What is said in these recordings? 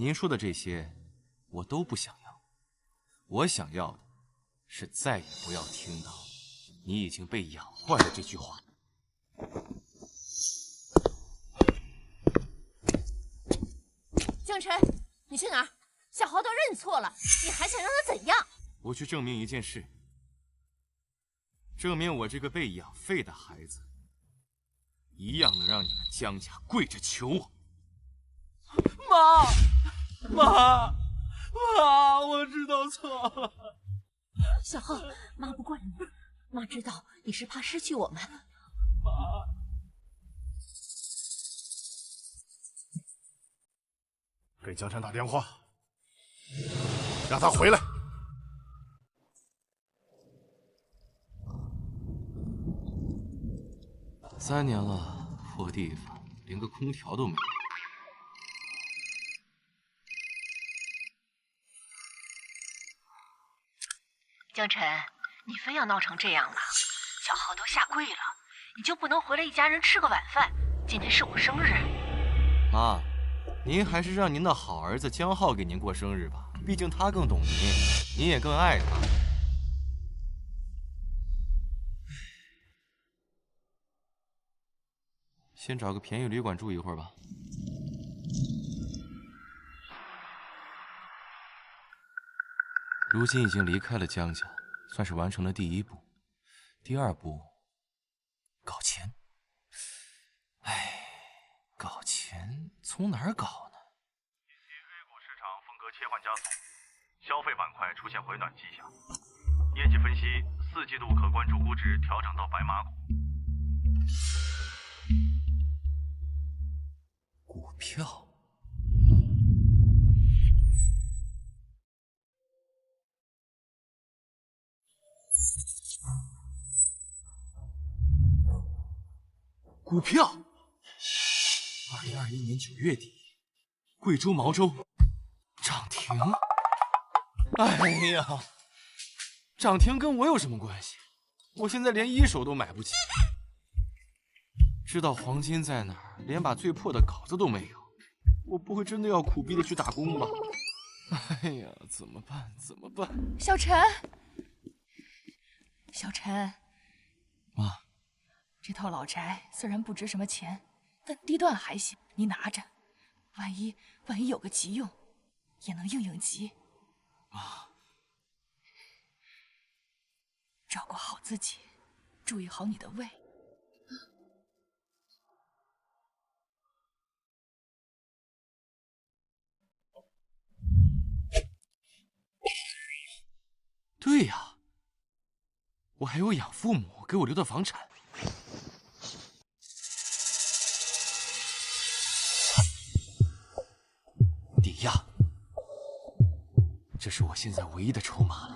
您说的这些，我都不想要。我想要的是再也不要听到“你已经被养坏了”这句话。江辰，你去哪儿？小豪都认错了，你还想让他怎样？我去证明一件事，证明我这个被养废的孩子，一样能让你们江家跪着求我。妈，我知道错了。小浩，妈不怪你，妈知道你是怕失去我们。妈，给江辰打电话，让他回来。3年了，破地方，连个空调都没有。江辰，你非要闹成这样了，小浩都下跪了，你就不能回来一家人吃个晚饭？今天是我生日。妈，您还是让您的好儿子江浩给您过生日吧，毕竟他更懂您，您也更爱他。先找个便宜旅馆住一会儿吧。如今已经离开了江家，算是完成了第1步。第2步，搞钱。哎，搞钱从哪儿搞呢？近期 A 股市场风格切换加速，消费板块出现回暖迹象。业绩分析，4季度可关注估值调整到白马股。股票。股票。2021年9月底，贵州毛州涨停。哎呀，涨停跟我有什么关系？我现在连1手都买不起。知道黄金在哪儿，连把最破的稿子都没有。我不会真的要苦逼的去打工吧？哎呀，怎么办？怎么办？小陈，小陈，妈，这套老宅虽然不值什么钱，但地段还行，你拿着，万一有个急用，也能应急。妈，照顾好自己，注意好你的胃。对呀，我还有养父母给我留的房产。抵押，这是我现在唯一的筹码了。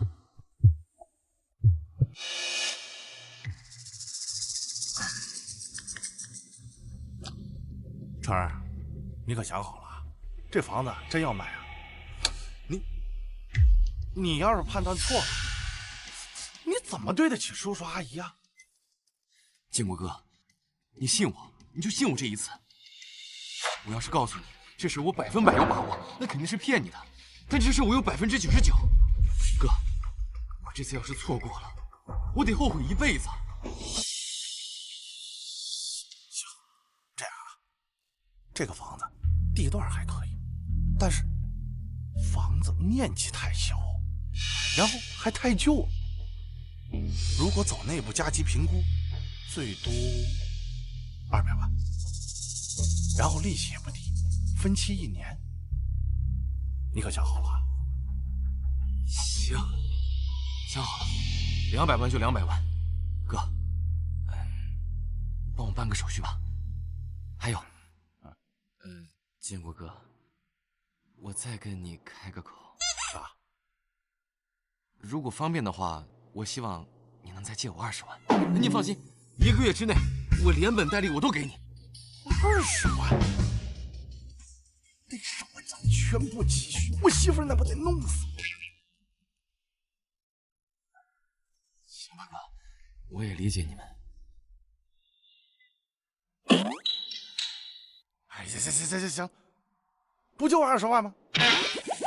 成儿，你可想好了，这房子真要买啊？你要是判断错了，你怎么对得起叔叔阿姨啊？建国哥，你信我，你就信我这一次。我要是告诉你这事我100%有把握，那肯定是骗你的。但这事我有99%。哥，我这次要是错过了，我得后悔一辈子。行，这样啊，这个房子地段还可以，但是房子面积太小，然后还太旧。如果走内部加急评估，最多200万，然后利息也不低，分期1年。你可想好了？行，想好了，200万就200万。哥，帮我办个手续吧。还有，建国哥，我再跟你开个口。啊？如果方便的话，我希望你能再借我20万。你放心，1个月之内，我连本带利我都给你。20万？那10万咱全部积蓄，我媳妇儿那不得弄死我？行吧，哥，我也理解你们。哎，行，不就20万吗？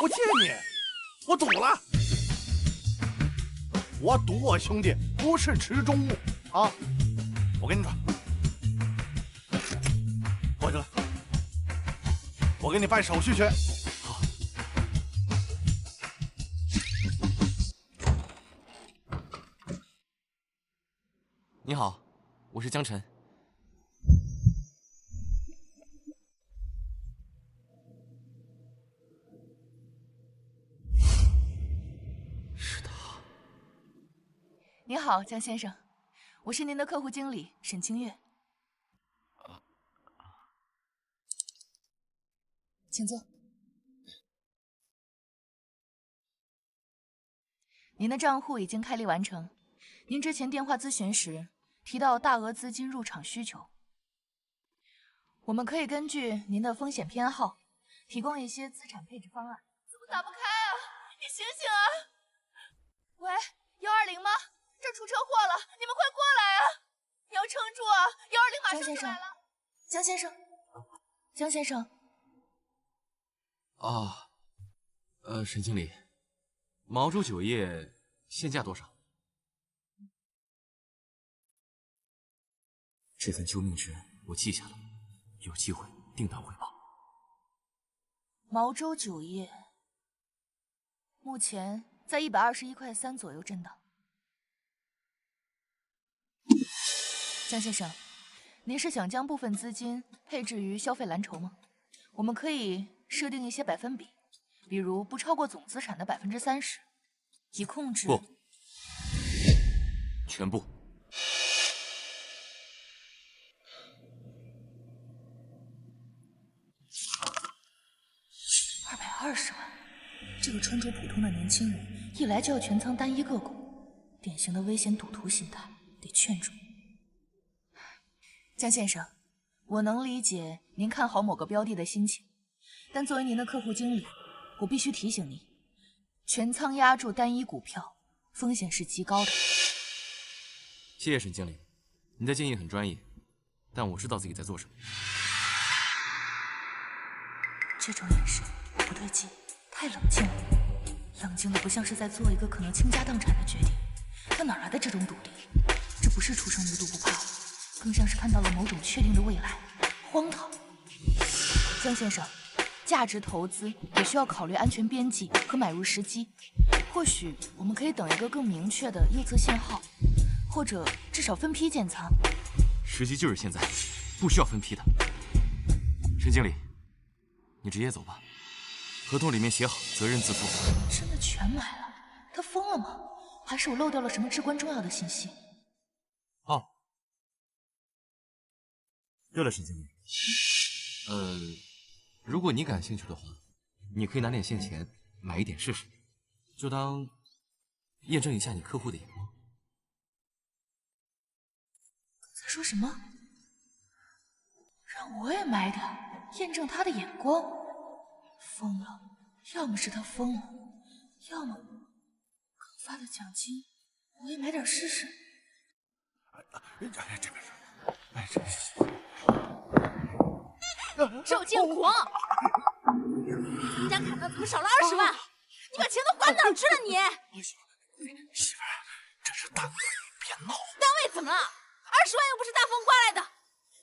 我借你，我赌了，我赌我兄弟不是池中物啊！我跟你说，过去了，我给你办手续去。好。你好，我是江晨。是他。你好，江先生，我是您的客户经理沈清月。请坐。您的账户已经开立完成。您之前电话咨询时提到大额资金入场需求，我们可以根据您的风险偏好，提供一些资产配置方案。怎么打不开啊？你醒醒啊！喂，120吗？这儿出车祸了，你们快过来啊！你要撑住啊！120马上就来了。江先生，江先生。啊，沈经理，毛州酒业现价多少？这份救命之恩我记下了，有机会定当回报。毛州酒业目前在121.3块左右震荡。江先生，您是想将部分资金配置于消费蓝筹吗？我们可以设定一些百分比，比如不超过总资产的30%，以控制。不，全部。220万，这个穿着普通的年轻人，一来就要全仓单一个股，典型的危险赌徒心态，得劝住。江先生，我能理解您看好某个标的的心情，但作为您的客户经理，我必须提醒您，全仓压住单一股票，风险是极高的。谢谢沈经理，你的建议很专业，但我知道自己在做什么。这种眼神不对劲，太冷静了，冷静的不像是在做一个可能倾家荡产的决定。他哪来的这种笃定？这不是初生牛犊不怕虎，更像是看到了某种确定的未来，荒唐。江先生，价值投资也需要考虑安全边际和买入时机。或许我们可以等一个更明确的右侧信号，或者至少分批建仓。时机就是现在，不需要分批的。沈经理，你直接走吧，合同里面写好责任自负。真的全买了？他疯了吗？还是我漏掉了什么至关重要的信息？哦，对了，沈经理，如果你感兴趣的话，你可以拿点现钱买一点试试，就当验证一下你客户的眼光。在说什么？让我也买点，验证他的眼光？疯了！要么是他疯了，要么刚发的奖金，我也买点试试。这边是，赵建国，咱们家卡上怎么少了20万？你把钱都花哪儿去了你？媳妇儿，这是单位，别闹。单位怎么了？20万又不是大风刮来的。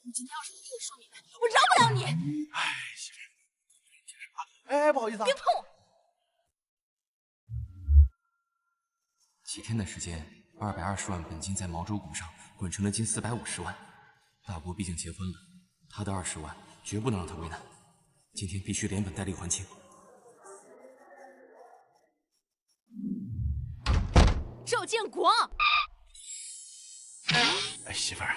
你今天要是不说明白，我饶不了你。哎，媳妇儿，哎，不好意思啊。别碰我！几天的时间，220万本金在毛州股上滚成了近450万。大伯毕竟结婚了，他的20万绝不能让他为难。今天必须连本带利还清。赵建国，哎，媳妇儿，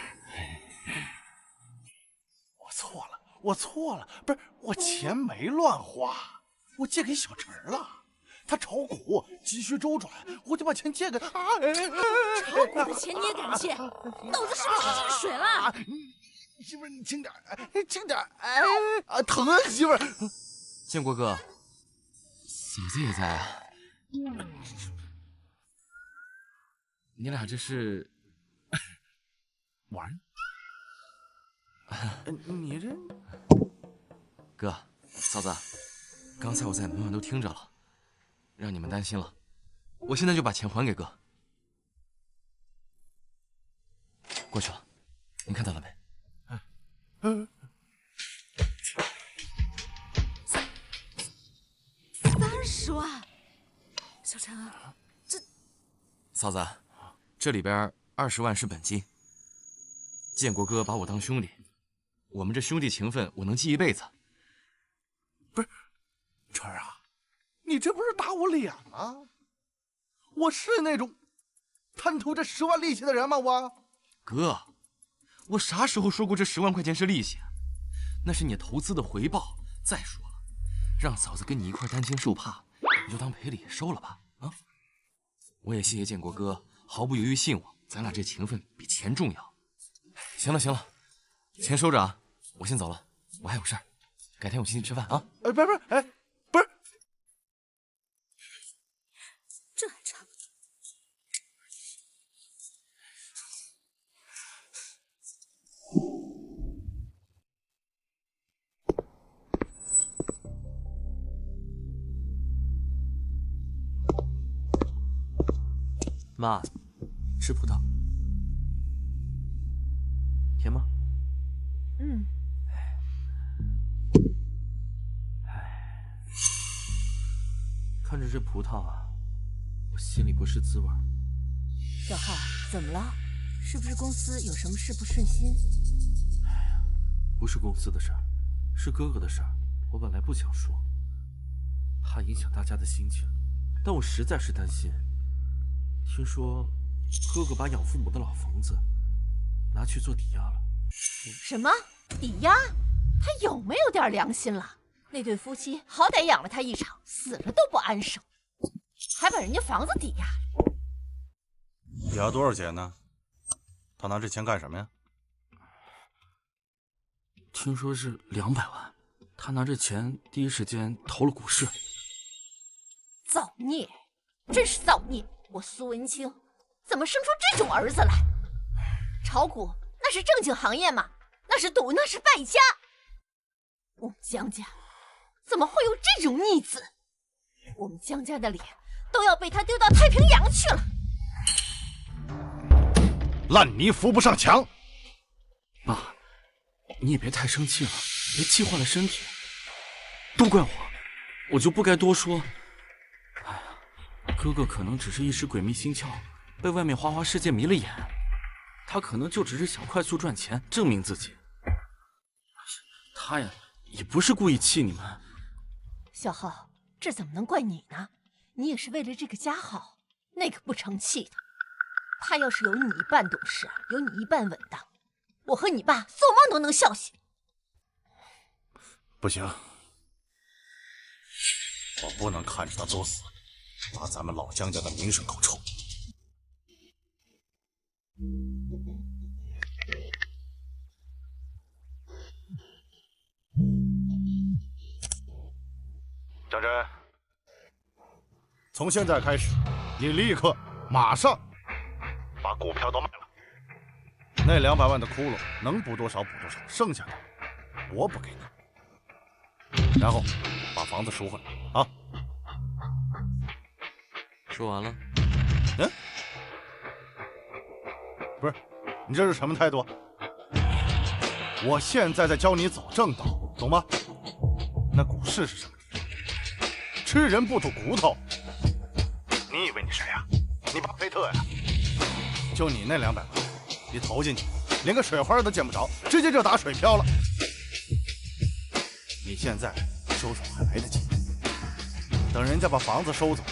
我错了，不是我钱没乱花，我借给小陈了。他炒股急需周转，我就把钱借给他。炒股的钱你也敢借？脑子是不是进水了？媳妇儿，你轻点，轻点，哎啊，疼啊，媳妇儿。建国哥，嫂子也在啊。你俩这是玩？你这哥，嫂子，刚才我在门外都听着了，让你们担心了。我现在就把钱还给哥。过去了，您看到了没？30万，小陈，这嫂子，这里边20万是本金。建国哥把我当兄弟，我们这兄弟情分我能记一辈子。不是，晨儿啊，你这不是打我脸吗？我是那种贪图这10万利息的人吗？哥，我啥时候说过这10万块钱是利息？那是你投资的回报。再说了，让嫂子跟你一块担惊受怕，你就当赔礼收了吧。啊！我也谢谢建国哥毫不犹豫信我，咱俩这情分比钱重要。行了行了，钱收着啊，我先走了，我还有事儿，改天我请你吃饭啊。不是，不是，这还差不多。妈，吃葡萄，甜吗？嗯。看着这葡萄啊，我心里不是滋味。小浩，怎么了？是不是公司有什么事不顺心？不是公司的事儿，是哥哥的事儿。我本来不想说，怕影响大家的心情，但我实在是担心。听说哥哥把养父母的老房子拿去做抵押了。什么抵押？他有没有点良心了？那对夫妻好歹养了他一场，死了都不安生，还把人家房子抵押了。抵押多少钱呢？他拿这钱干什么呀？听说是200万，他拿这钱第一时间投了股市。造孽，真是造孽！我苏文清怎么生出这种儿子来？炒股那是正经行业吗？那是赌，那是败家。我们江家怎么会有这种逆子？我们江家的脸都要被他丢到太平洋去了。烂泥扶不上墙。爸，你也别太生气了，别气坏了身体。都怪我就不该多说。哎呀，哥哥可能只是一时鬼迷心窍，被外面花花世界迷了眼。他可能就只是想快速赚钱，证明自己。他呀，也不是故意气你们。小浩，这怎么能怪你呢？你也是为了这个家好，那可不成器的。他要是有你一半懂事，有你一半稳当，我和你爸做梦都能笑醒。不行，我不能看着他作死，把咱们老江家的名声搞臭。江真，从现在开始，你立刻马上把股票都卖了。那200万的窟窿能补多少补多少，剩下的我补给你。然后把房子赎回来啊！说完了。嗯，不是，你这是什么态度？我现在在教你走正道，懂吗？那股市是什么？吃人不吐骨头。你以为你谁呀？你巴菲特呀？就你那200万，一投进去，连个水花都见不着，直接就打水漂了。你现在收手还来得及，等人家把房子收走，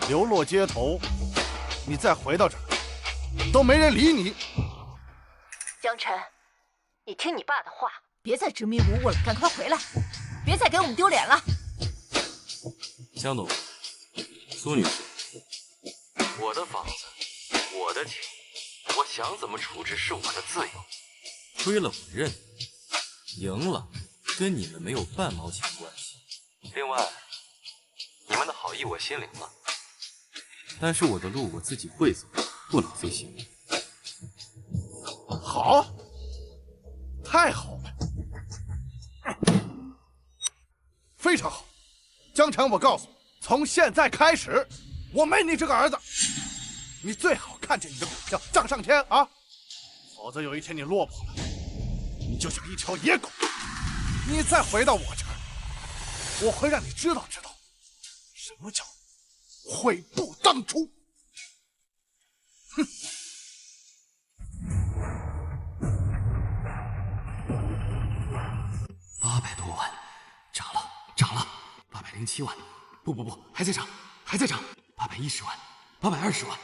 流落街头，你再回到这儿，都没人理你。江晨，你听你爸的话，别再执迷不悟了，赶快回来，别再给我们丢脸了。江总，苏女士，我的房子，我的钱，我想怎么处置是我的自由。亏了我认，赢了跟你们没有半毛钱关系。另外，你们的好意我心领了，但是我的路我自己会走，不能费心。好，太好了，非常好。江辰，我告诉你，从现在开始，我没你这个儿子。你最好看着你的股票涨上天啊，否则有一天你落魄了，你就像一条野狗。你再回到我这儿，我会让你知道什么叫悔不当初。哼，800多万，涨了，807万，不，还在涨，810万，820万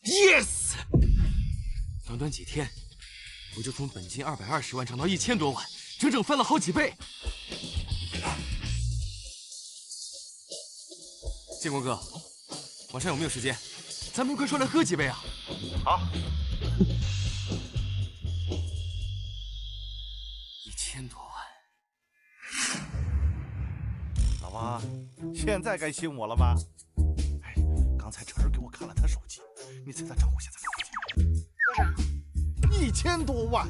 ，yes， 短短几天，我就从本金220万涨到1000多万，整整翻了好几倍。建国哥，晚上有没有时间？咱们一块出来喝几杯啊？好。 1000多万，老王，现在该信我了吧？哎，刚才这人给我看了他手机，你猜他账户现在多少钱？多少？1000多万，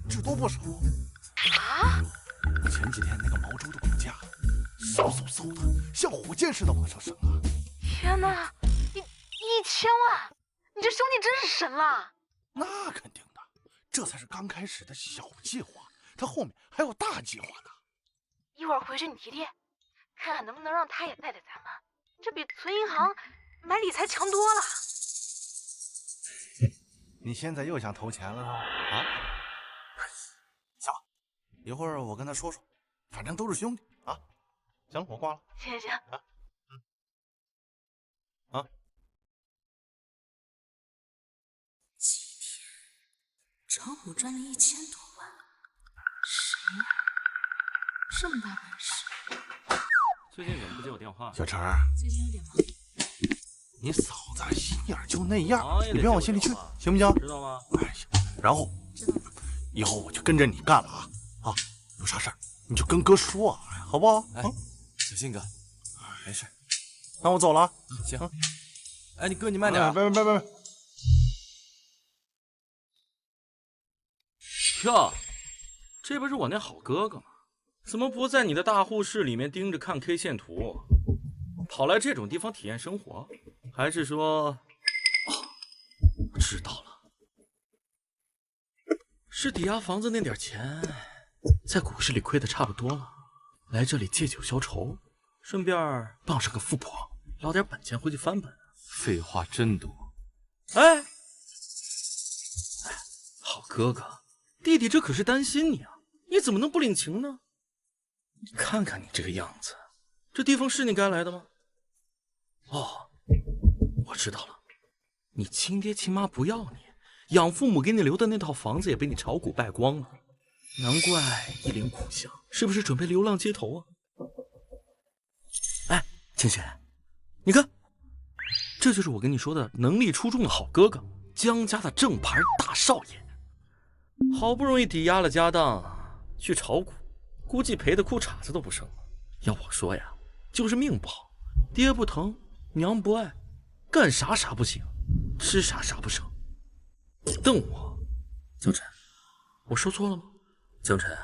只多不少。啊？前几天那个毛州的股价，嗖的，像火箭似的往上升啊！天哪，1000万！你这兄弟真是神了。那肯定的，这才是刚开始的小计划。 他后面还有大计划呢，一会儿回去你提提，看看能不能让他也带带咱们，这比存银行买理财强多了。你现在又想投钱了啊？行吧，一会儿我跟他说说，反正都是兄弟啊。行了，我挂了。行。啊。几天，炒股赚了1000多万。 谁呀？这么大本事！最近怎么不接我电话？小陈，最近有点忙。你嫂子心眼就那样，你别往心里去，行不行？知道吗？哎，行。然后，以后我就跟着你干了啊！啊，有啥事儿你就跟哥说，好不好？哎，小信哥，没事。那我走了啊。行。哎，你哥你慢点啊！别。哟。 这不是我那好哥哥吗？怎么不在你的大户室里面盯着看 K 线图，跑来这种地方体验生活？还是说，哦，我知道了，是抵押房子那点钱，在股市里亏得差不多了，来这里借酒消愁，顺便傍上个富婆，捞点本钱回去翻本。废话真多。哎，好哥哥。 弟弟这可是担心你啊，你怎么能不领情呢？看看你这个样子，这地方是你该来的吗？哦，我知道了，你亲爹亲妈不要你，养父母给你留的那套房子也被你炒股败光了，难怪一脸苦相，是不是准备流浪街头啊？哎，倩倩，你看，这就是我跟你说的能力出众的好哥哥，江家的正牌大少爷。 好不容易抵押了家当去炒股，估计赔的裤衩子都不剩了。要我说呀，就是命不好，爹不疼，娘不爱，干啥啥不行，吃啥啥不成。瞪我，江辰，我说错了吗？江辰，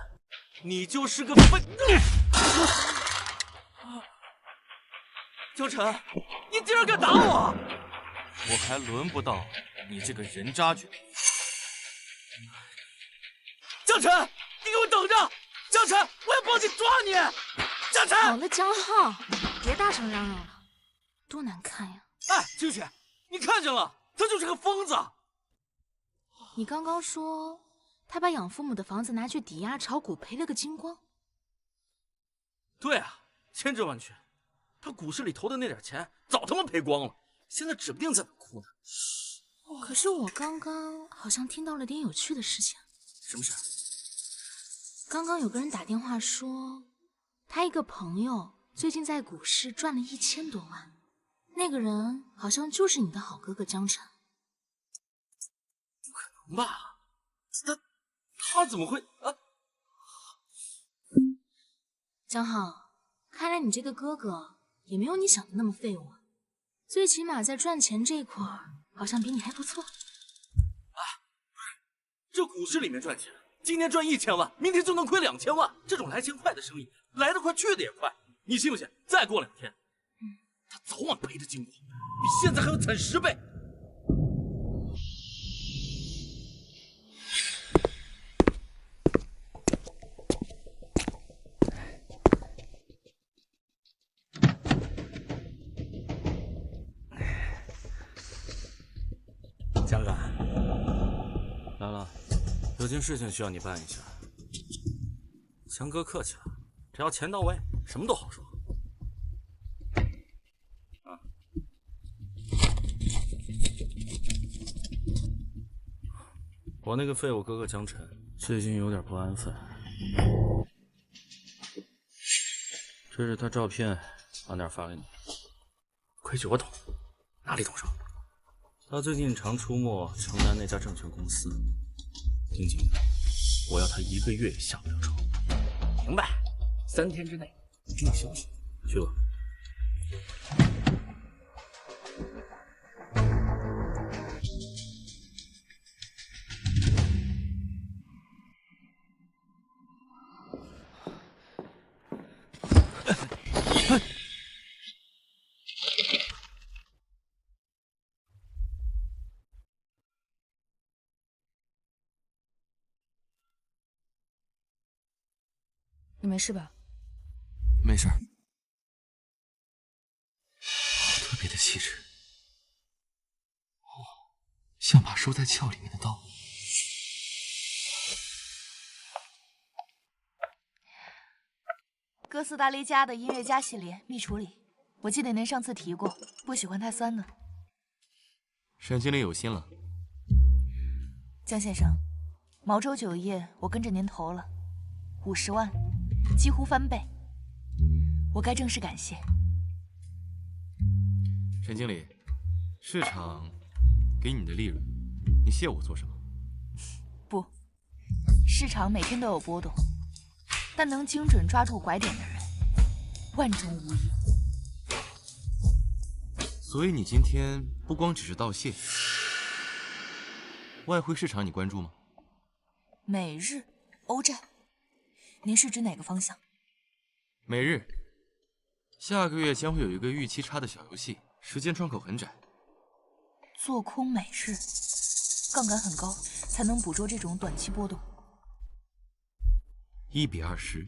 你就是个笨。江辰，你竟然敢打我！我还轮不到你这个人渣军。 江辰，你给我等着！江辰，我要报警抓你！江辰，好了，江浩，别大声嚷嚷了，多难看呀！哎，清雪，你看见了，他就是个疯子。你刚刚说他把养父母的房子拿去抵押炒股，赔了个精光。对啊，千真万确，他股市里投的那点钱早他妈赔光了，现在指不定在哪哭呢。可是我刚刚好像听到了点有趣的事情。什么事？刚刚有个人打电话说，他一个朋友最近在股市赚了1000多万，那个人好像就是你的好哥哥江辰。不可能吧？他怎么会啊？江浩，看来你这个哥哥也没有你想的那么废物，最起码在赚钱这块儿好像比你还不错。这股市里面赚钱，今天赚1000万，明天就能亏2000万，这种来钱快的生意，来得快去得也快。你信不信？再过2天，他早晚赔的精光，比现在还要惨10倍。江干，来了，有件事情需要你办一下。强哥客气了，只要钱到位，什么都好说。我那个废物哥哥江晨最近有点不安分，这是他照片，晚点发给你。规矩我懂，哪里懂什么？他最近常出没城南那家证券公司，听清了，我要他1个月也下不了手。明白？3天之内给你消息。去吧。你没事吧？没事儿。好特别的气质，像把收在鞘里面的刀。哥斯达黎加的音乐家系列蜜处理，我记得您上次提过，不喜欢太酸的。沈经理有心了。江先生，毛州酒业我跟着您投了50万，几乎翻倍，我该正式感谢。沈经理，市场给你的利润，你谢我做什么？不，市场每天都有波动，但能精准抓住拐点的人，万中无一。所以你今天不光只是道谢，外汇市场你关注吗？美日欧债，您是指哪个方向？美日，下个月将会有一个预期差的小游戏，时间窗口很窄。做空美日，杠杆很高，才能捕捉这种短期波动。1比20。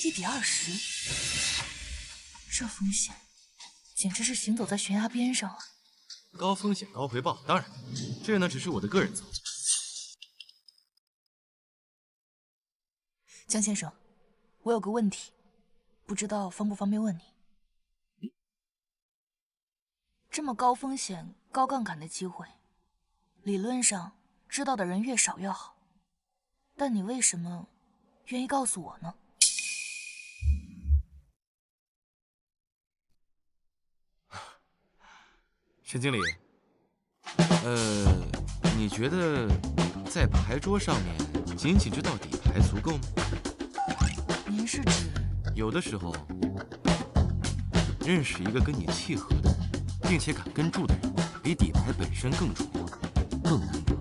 1比20，这风险简直是行走在悬崖边上啊！高风险高回报，当然，这呢只是我的个人操作。江先生，我有个问题，不知道方不方便问你。这么高风险、高杠杆的机会，理论上知道的人越少越好，但你为什么愿意告诉我呢？沈经理，你觉得在牌桌上面仅仅知道底牌足够吗？您是指？有的时候，认识一个跟你契合的人，并且敢跟住的人，比底牌本身更重要，更难得。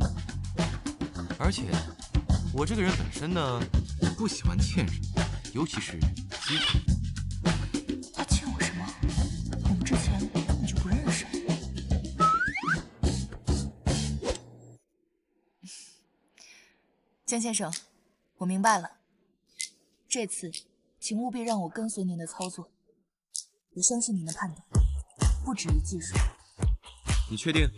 而且，我这个人本身呢，不喜欢欠人，尤其是机会。他欠我什么？我们之前根本就不认识。江先生，我明白了。这次，请务必让我跟随您的操作。我相信您的判断，不止于技术。你确定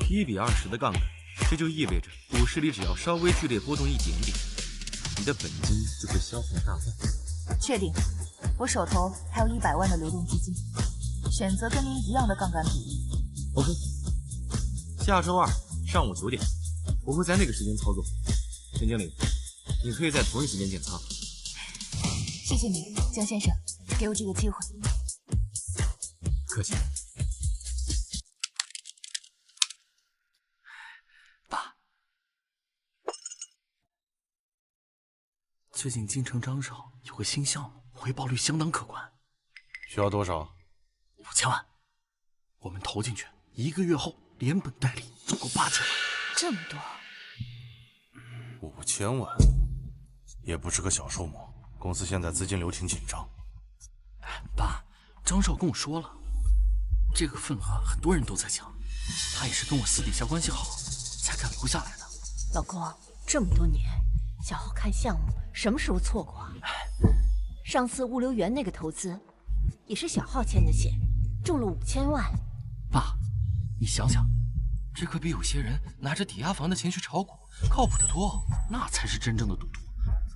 ？1比20的杠杆，这就意味着股市里只要稍微剧烈波动一点点，你的本金就会消耗大半。确定。我手头还有100万的流动资金，选择跟您一样的杠杆比例。OK， 下周2上午9点，我会在那个时间操作。沈经理，你可以在同一时间建仓。谢谢你，江先生，给我这个机会。客气。爸，最近京城张少有个新项目，回报率相当可观。需要多少？5000万，我们投进去，1个月后连本带利足够8000万。这么多5000万也不是个小数目，公司现在资金流挺紧张。爸，张少跟我说了，这个份额很多人都在抢，他也是跟我私底下关系好，才敢留下来的。老公，这么多年，小浩看项目什么时候错过啊？上次物流园那个投资，也是小浩牵的线，中了5000万。爸，你想想，这可比有些人拿着抵押房的钱去炒股靠谱得多。那才是真正的赌徒。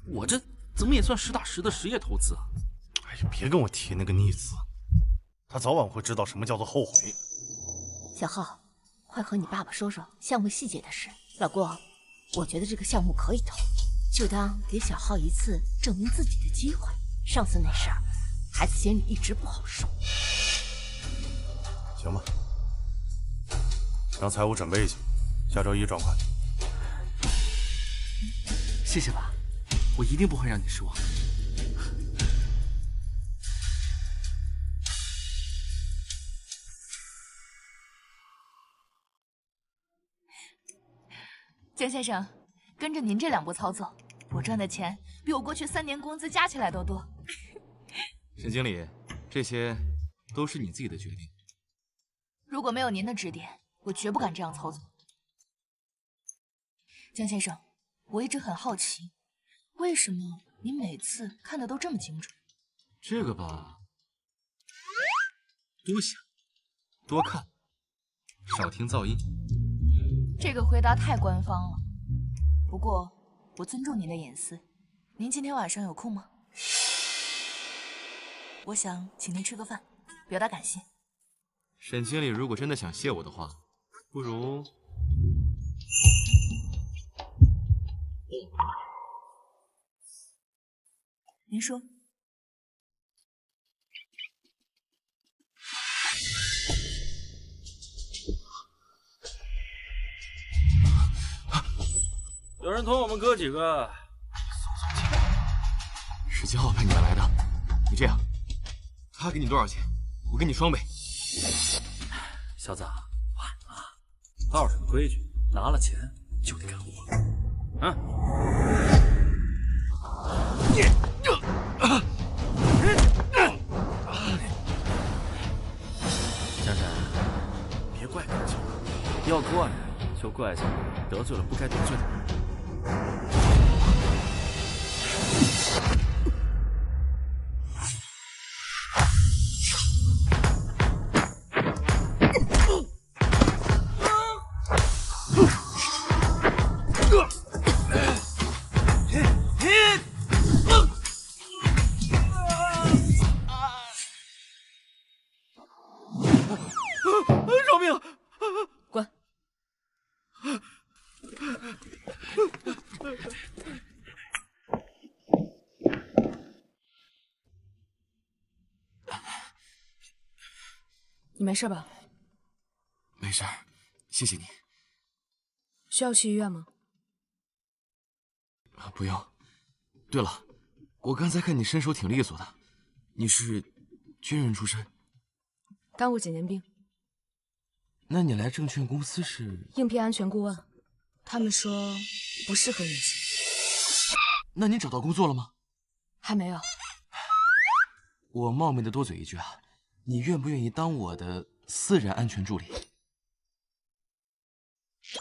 我这怎么也算实打实的实业投资啊！哎呀，别跟我提那个逆子，他早晚会知道什么叫做后悔。小浩，快和你爸爸说说项目细节的事。老公，我觉得这个项目可以投，就当给小浩一次证明自己的机会。上次那事儿，孩子心里一直不好受。行吧，让财务准备一下，下周1转款。谢谢爸，我一定不会让你失望。江先生，跟着您这2步操作，我赚的钱比我过去3年工资加起来都多。沈经理，这些都是你自己的决定。如果没有您的指点，我绝不敢这样操作。江先生，我一直很好奇，为什么你每次看的都这么精准？这个吧，多想，多看，少听噪音。这个回答太官方了。不过，我尊重您的隐私。您今天晚上有空吗？我想请您吃个饭，表达感谢。沈经理如果真的想谢我的话，不如……您说。有人同我们哥几个。17号派你们来的，你这样，他给你多少钱，我给你双倍。小子，晚了，道上的规矩，拿了钱就得干活。江山，别怪哥几个，要怪就怪在得罪了不该得罪的人。饶命！滚！你没事吧？没事儿，谢谢你。需要去医院吗？不用。对了，我刚才看你身手挺利索的，你是军人出身？当过几年兵。那你来证券公司是应聘安全顾问，他们说不适合应聘。那你找到工作了吗？还没有。我冒昧的多嘴一句啊，你愿不愿意当我的私人安全助理？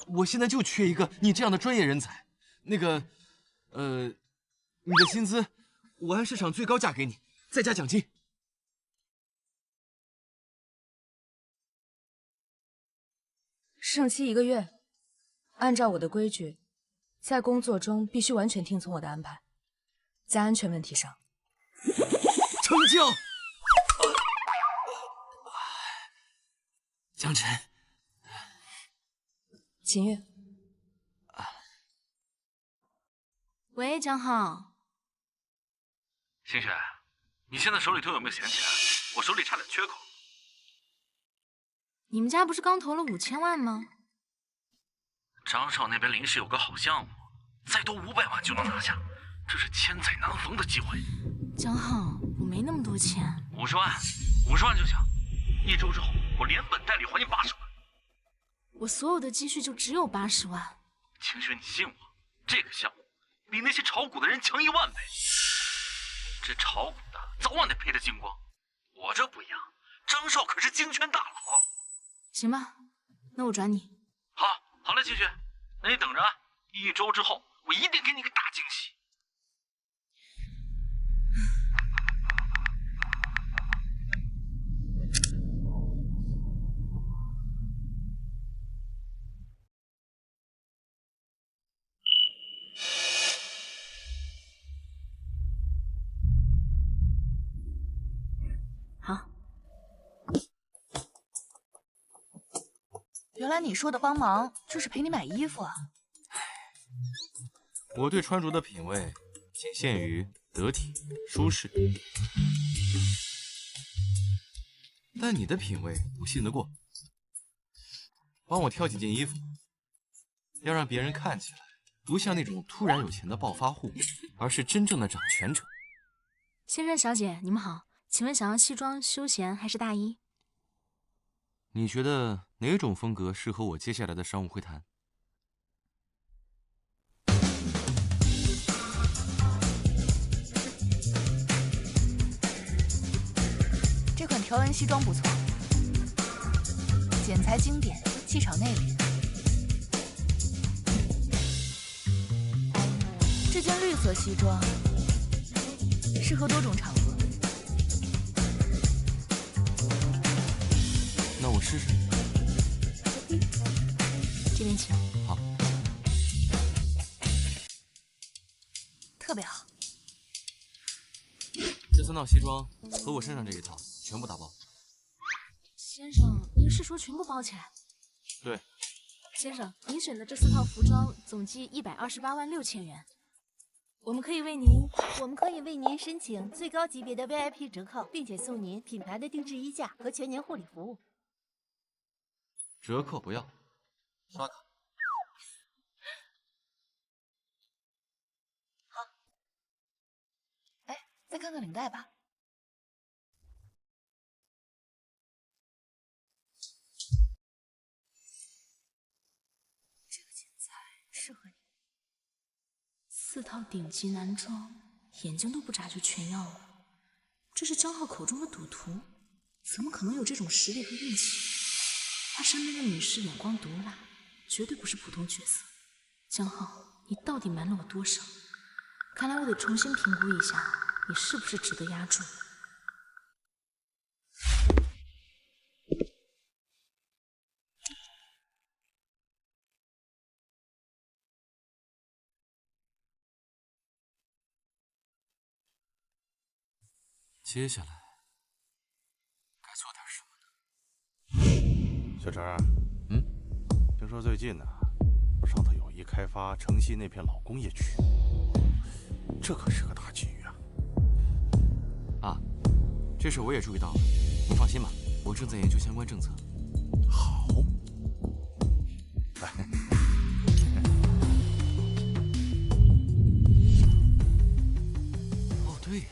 我现在就缺一个你这样的专业人才。那个，你的薪资我按市场最高价给你，再加奖金。试用期1个月，按照我的规矩，在工作中必须完全听从我的安排，在安全问题上，成交。江晨，秦月。喂，江浩。星雪，你现在手里头有没有闲钱？我手里差点缺口。你们家不是刚投了5000万吗？张少那边临时有个好项目，再多500万就能拿下，这是千载难逢的机会。江浩，我没那么多钱。50万，50万就行。1周之后，我连本带利还你80万。我所有的积蓄就只有80万。清雪，你信我，这个项目比那些炒股的人强10000倍。这炒股的早晚得赔得精光，我这不一样，张少可是京圈大佬。行吧，那我转你。好嘞，清雪，那你等着，1周之后我一定给你个大惊喜。好。原来你说的帮忙就是陪你买衣服啊！我对穿着的品味仅限于得体、舒适，但你的品味我信得过。帮我挑几件衣服，要让别人看起来不像那种突然有钱的暴发户，而是真正的掌权者。先生小姐，你们好，请问想要西装、休闲还是大衣？你觉得哪种风格适合我接下来的商务会谈？这款条纹西装不错，剪裁经典，气场内敛。这件绿色西装适合多种场合。那我试试。这边请。好，特别好。这3套西装和我身上这一套全部打包。先生，您是说全部包起来？对。先生，您选的这4套服装总计1286000元，我们可以为您申请最高级别的 VIP 折扣，并且送您品牌的定制衣架和全年护理服务。折扣不要，刷卡。好。哎，再看看领带吧。这个剪裁适合你。4套顶级男装，眼睛都不眨就全要了。这是张浩口中的赌徒，怎么可能有这种实力和运气？他身边的女士眼光毒辣，绝对不是普通角色。江浩，你到底瞒了我多少？看来我得重新评估一下，你是不是值得押注。接下来该做点什么呢？小陈，听说最近呢，上头有意开发城西那片老工业区，这可是个大机遇啊！啊，这事我也注意到了。您放心吧，我正在研究相关政策。好，来。哦，对呀。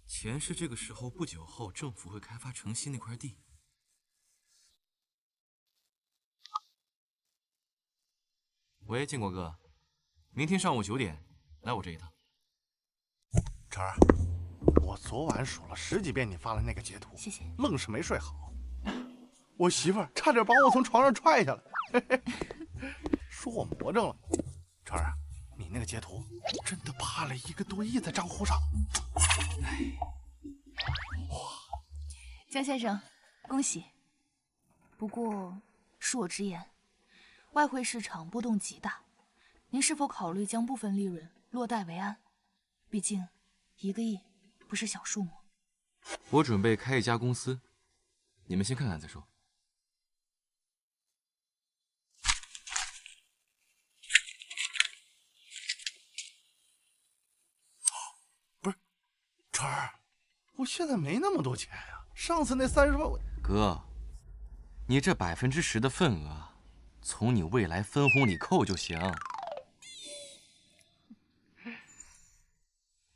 钱是这个时候不久后，政府会开发城西那块地。喂，建国哥，明天上午9点来我这一趟。晨儿，我昨晚数了10几遍你发的那个截图，谢谢。愣是没睡好，我媳妇儿差点把我从床上踹下来，说我魔怔了。晨儿，你那个截图真的趴了1个多亿在账户上。江先生，恭喜。不过恕我直言，外汇市场波动极大，您是否考虑将部分利润落袋为安？毕竟1个亿不是小数目。我准备开一家公司，你们先看看再说。不是，晨儿，我现在没那么多钱呀。上次那30万，哥，你这10%的份额，从你未来分红里扣就行。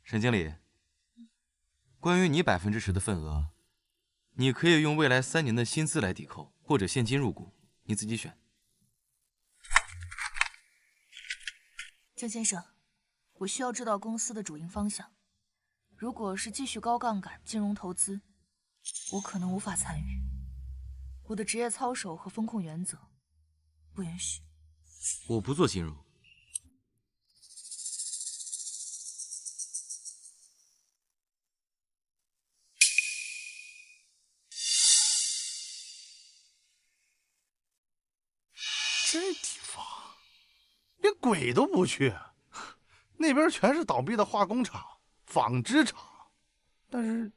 沈经理，关于你10%的份额，你可以用未来3年的薪资来抵扣，或者现金入股，你自己选。江先生，我需要知道公司的主营方向。如果是继续高杠杆金融投资，我可能无法参与。我的职业操守和风控原则不允许。我不做金融。这地方连鬼都不去，那边全是倒闭的化工厂、纺织厂，但是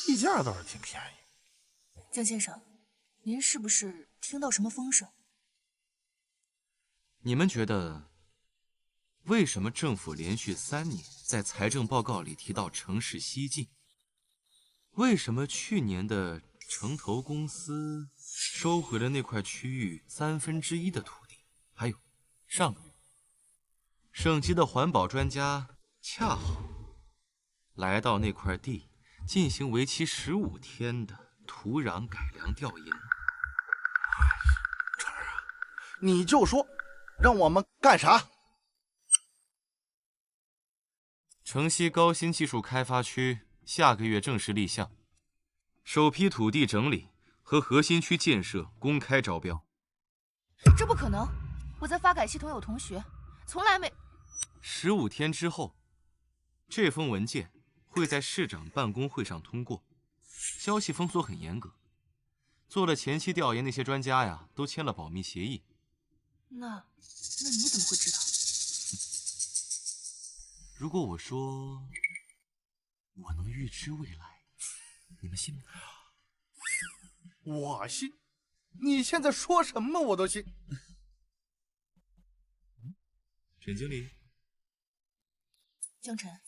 地价倒是挺便宜。江先生，您是不是听到什么风声？你们觉得，为什么政府连续3年在财政报告里提到城市西进？为什么去年的城投公司收回了那块区域1/3的土地？还有，上个月，省级的环保专家恰好来到那块地，进行为期15天的土壤改良调研。晨儿啊，你就说让我们干啥？城西高新技术开发区下个月正式立项，首批土地整理和核心区建设公开招标。这不可能！我在发改系统有同学，从来没。15天之后，这封文件会在市长办公会上通过。消息封锁很严格，做了前期调研那些专家呀，都签了保密协议。那你怎么会知道？如果我说我能预知未来，你们信吗？我信，你现在说什么我都信。沈经理，江晨，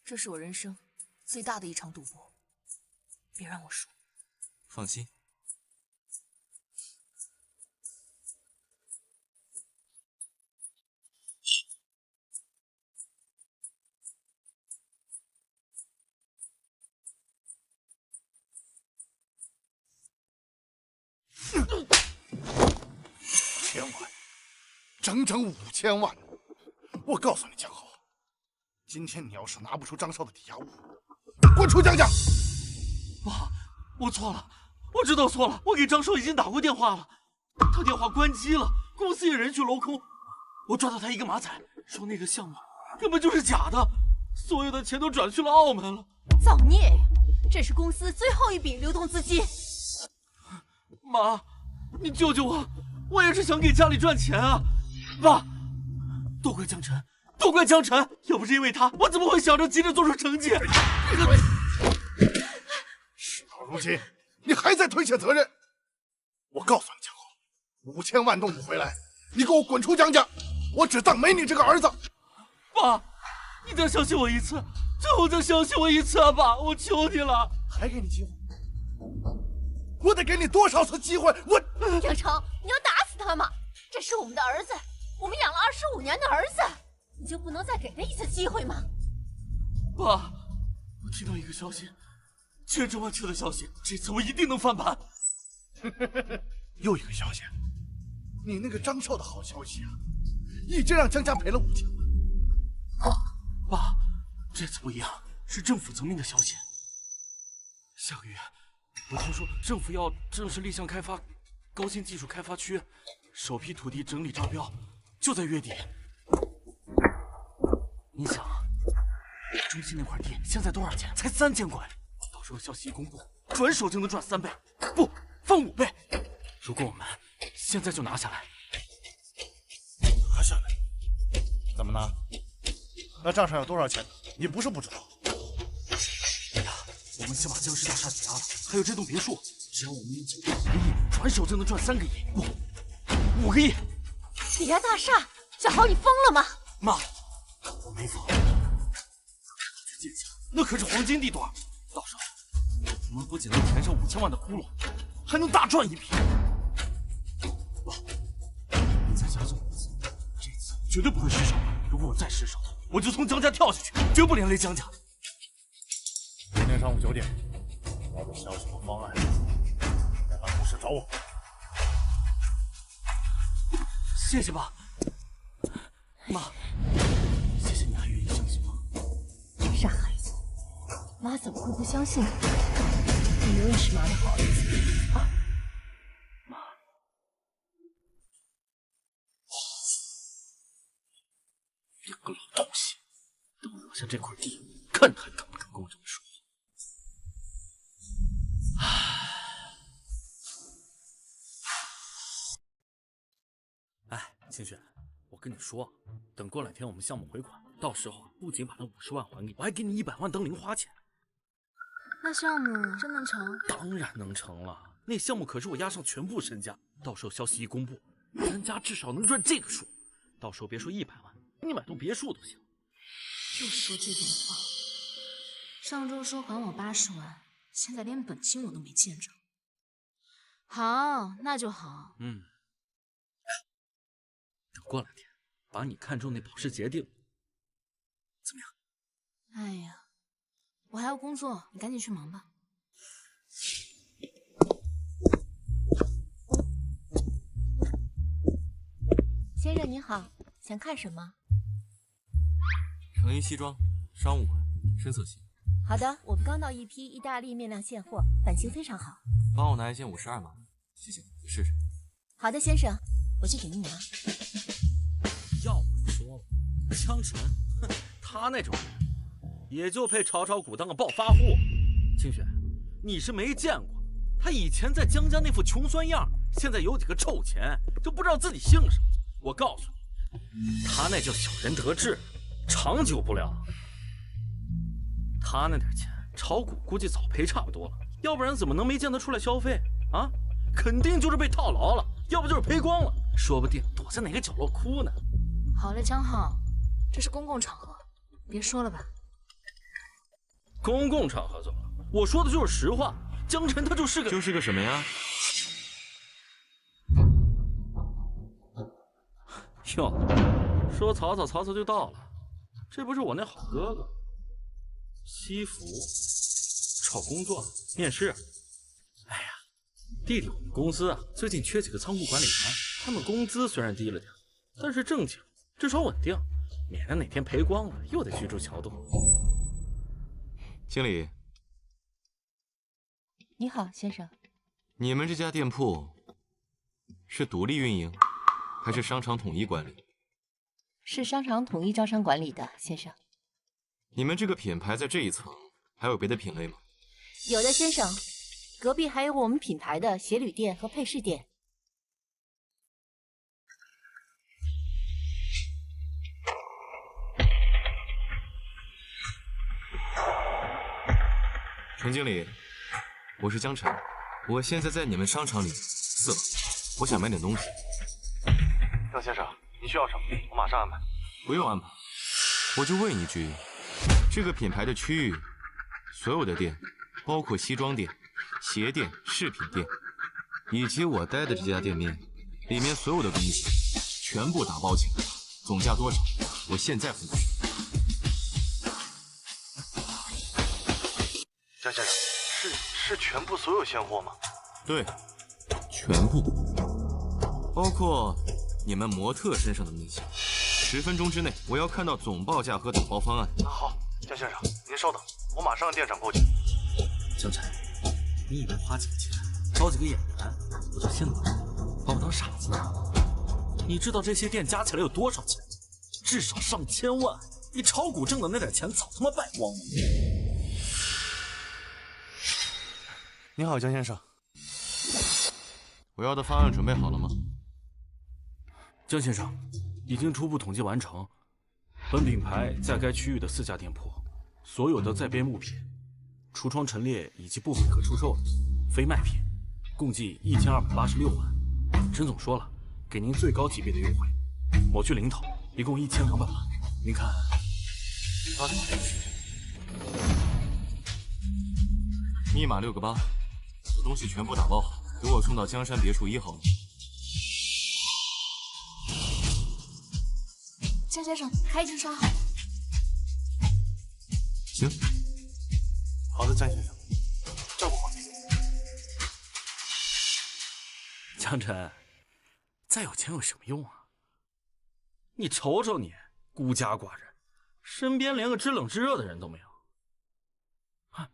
这是我人生最大的一场赌博，别让我输。放心。1000万，整整5000万！我告诉你，江浩，今天你要是拿不出张少的抵押物，滚出江家！爸，我错了，我知道错了，我给张少已经打过电话了，他电话关机了，公司也人去楼空。我抓到他一个马仔，说那个项目根本就是假的，所有的钱都转去了澳门了。造孽呀！这是公司最后一笔流动资金。妈，你救救我！我也是想给家里赚钱啊！爸，都怪江晨，都怪江晨！要不是因为他，我怎么会想着急着做出成绩？事到如今，你还在推卸责任！我告诉你，江浩，5000万弄不回来，你给我滚出江家！我只当没你这个儿子！爸，你再相信我一次，最后再相信我一次啊！爸，我求你了！还给你机会？我得给你多少次机会？江城，你要打死他吗？这是我们的儿子，我们养了25年的儿子，你就不能再给他一次机会吗？爸，我听到一个消息，千真万确的消息，这次我一定能翻盘。又一个消息，你那个张少的好消息啊，一直让江家赔了5000万。爸，这次不一样，是政府层面的消息。下个月，我听说政府要正式立项开发高新技术开发区，首批土地整理招标就在月底。你想，中心那块地现在多少钱？才3000块，到时候消息一公布，转手就能赚3倍，不，翻5倍。如果我们现在就拿下来，拿下来？怎么拿？那账上有多少钱？你不是不知道。哎呀，我们先把江氏大厦抵押了，还有这栋别墅，只要我们能抢到5个亿，转手就能赚3个亿，不，5个亿。抵押大厦，小豪，你疯了吗？妈，我没疯。去建下，那可是黄金地段，到时候我们不仅能填上5000万的窟窿，还能大赚一笔。爸，你再相信我一次，这次绝对不会失手。如果我再失手，我就从江家跳下去，绝不连累江家。明天上午9点，我的消息和方案在办公室找我。谢谢爸。妈，谢谢你还愿意相信我。傻孩子，妈怎么会不相信你？你永远是妈的好儿子啊！妈，你个老东西，等我拿下这块地，看你还敢不敢跟我这么说话。哎，清雪，我跟你说，等过2天我们项目回款，到时候不仅把那50万还给你，我还给你100万当零花钱。那项目真能成？当然能成了，那项目可是我押上全部身家，到时候消息一公布，咱家至少能赚这个数。到时候别说100万，你买栋别墅都行。就说这种话。上周说还我80万，现在连本金我都没见着。好，那就好。等过2天，把你看中那保时捷定了，怎么样？哎呀，我还要工作，你赶紧去忙吧。先生您好，想看什么？成衣西装，商务款，深色系。好的，我们刚到一批意大利面料现货，版型非常好。帮我拿一件52码，谢谢，试试。好的，先生，我去给您拿。要我说了，江晨，哼，他那种人也就配炒炒股当个暴发户。清雪，你是没见过，他以前在江家那副穷酸样，现在有几个臭钱，就不知道自己姓什么。我告诉你，他那叫小人得志，长久不了。他那点钱，炒股估计早赔差不多了，要不然怎么能没见他出来消费啊？肯定就是被套牢了，要不就是赔光了，说不定躲在哪个角落哭呢。好了，江浩，这是公共场合，别说了吧。公共场合怎么了？我说的就是实话。江晨他就是个什么呀？哟，说曹操，曹操就到了。这不是我那好哥哥，西服，找工作，面试。哎呀，弟弟，我们公司啊，最近缺几个仓库管理员，他们工资虽然低了点，但是正经，至少稳定，免得哪天赔光了又得居住桥洞。经理，你好，先生。你们这家店铺是独立运营，还是商场统一管理？是商场统一招商管理的，先生。你们这个品牌在这一层还有别的品类吗？有的，先生。隔壁还有我们品牌的鞋履店和配饰店。陈经理，我是江晨，我现在在你们商场里4楼，我想买点东西。江先生，您需要什么？我马上安排。不用安排，我就问一句，这个品牌的区域，所有的店，包括西装店、鞋店、饰品店，以及我待的这家店面，里面所有的东西，全部打包起来，总价多少？我现在付过去。江先生，是全部所有现货吗？对，全部，包括你们模特身上的那些。10分钟之内，我要看到总报价和打包方案。好，江先生，您稍等，我马上让店长过去。江晨，你以为花几个钱招几个演员我就信了？把我当傻子呢？你知道这些店加起来有多少钱？至少上千万。你炒股挣的那点钱早他妈败光了。你好，江先生，我要的方案准备好了吗？江先生，已经初步统计完成。本品牌在该区域的4家店铺，所有的在编物品、橱窗陈列以及部分可出售的非卖品，共计1286万。陈总说了，给您最高级别的优惠，我去领头，一共1200万。您看，好的。密码6个8，东西全部打包好，给我送到江山别墅1号。江先生，还已经刷好。行。好的，江先生，照顾好您。江晨，再有钱有什么用啊？你瞅瞅你，孤家寡人，身边连个知冷知热的人都没有。啊，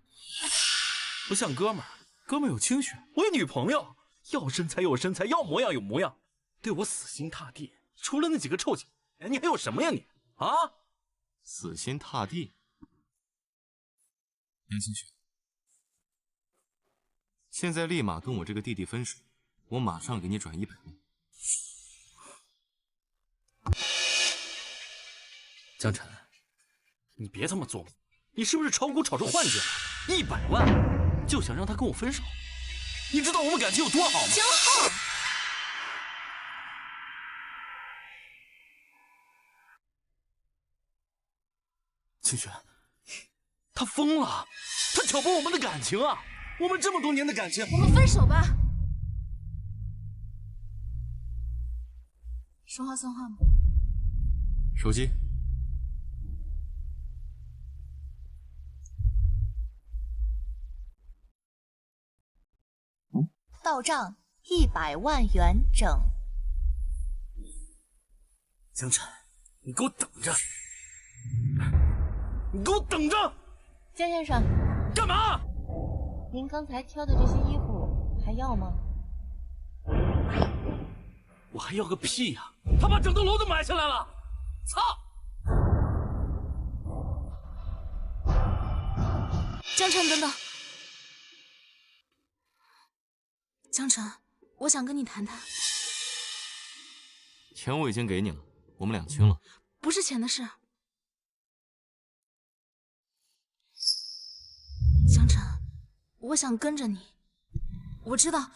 不像哥们儿，哥们儿有清雪，我有女朋友，要身材有身材，要模样有模样，对我死心塌地。除了那几个臭钱，你还有什么呀你？啊？死心塌地。杨清雪，现在立马跟我这个弟弟分手，我马上给你转100万。江晨，你别他妈做梦，你是不是炒股炒出幻觉了？100万就想让他跟我分手？你知道我们感情有多好吗？江浩，清雪，他疯了，他挑拨我们的感情啊！我们这么多年的感情，我们分手吧。说话算话吗？手机。到账100万元整。江晨，你给我等着！你给我等着！江先生，干嘛？您刚才挑的这些衣服还要吗？我还要个屁呀！他把整栋楼都买下来了！操！江晨，等等。江晨，我想跟你谈谈。钱我已经给你了，我们俩清了。不是钱的事。江晨，我想跟着你。我知道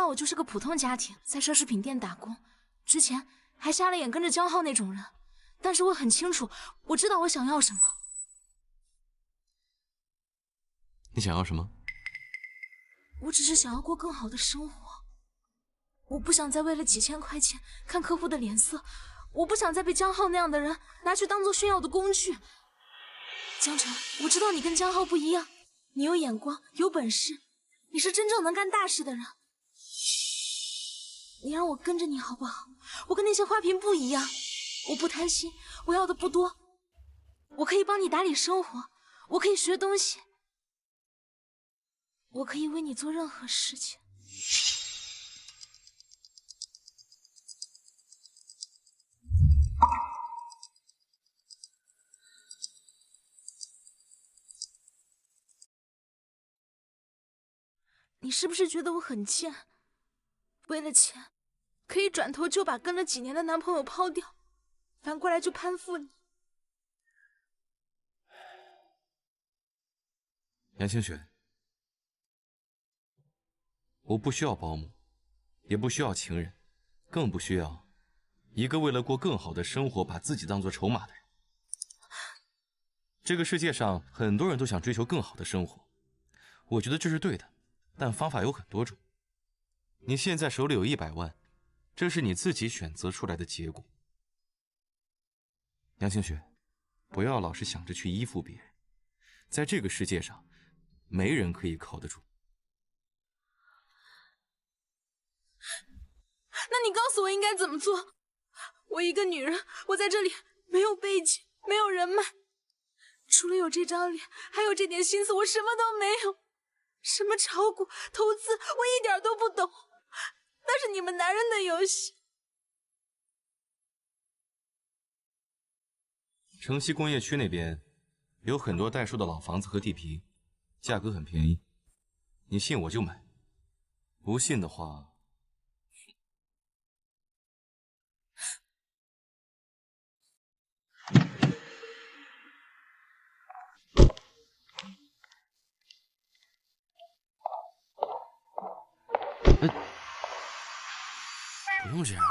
我就是个普通家庭，在奢侈品店打工，之前还瞎了眼跟着江浩那种人。但是我很清楚，我知道我想要什么。你想要什么？我只是想要过更好的生活，我不想再为了几千块钱看客户的脸色，我不想再被江浩那样的人拿去当做炫耀的工具。江晨，我知道你跟江浩不一样，你有眼光，有本事，你是真正能干大事的人。你让我跟着你好不好？我跟那些花瓶不一样，我不贪心，我要的不多，我可以帮你打理生活，我可以学东西，我可以为你做任何事情。你是不是觉得我很贱？为了钱，可以转头就把跟了几年的男朋友抛掉，反过来就攀附你。杨清雪，我不需要保姆，也不需要情人，更不需要一个为了过更好的生活把自己当作筹码的人。这个世界上很多人都想追求更好的生活，我觉得这是对的，但方法有很多种。你现在手里有100万，这是你自己选择出来的结果。杨清雪，不要老是想着去依附别人，在这个世界上，没人可以靠得住。那你告诉我应该怎么做？我一个女人，我在这里没有背景，没有人脉，除了有这张脸，还有这点心思，我什么都没有。什么炒股、投资，我一点都不懂，那是你们男人的游戏。城西工业区那边有很多待售的老房子和地皮，价格很便宜，你信我就买，不信的话，不用这样吧，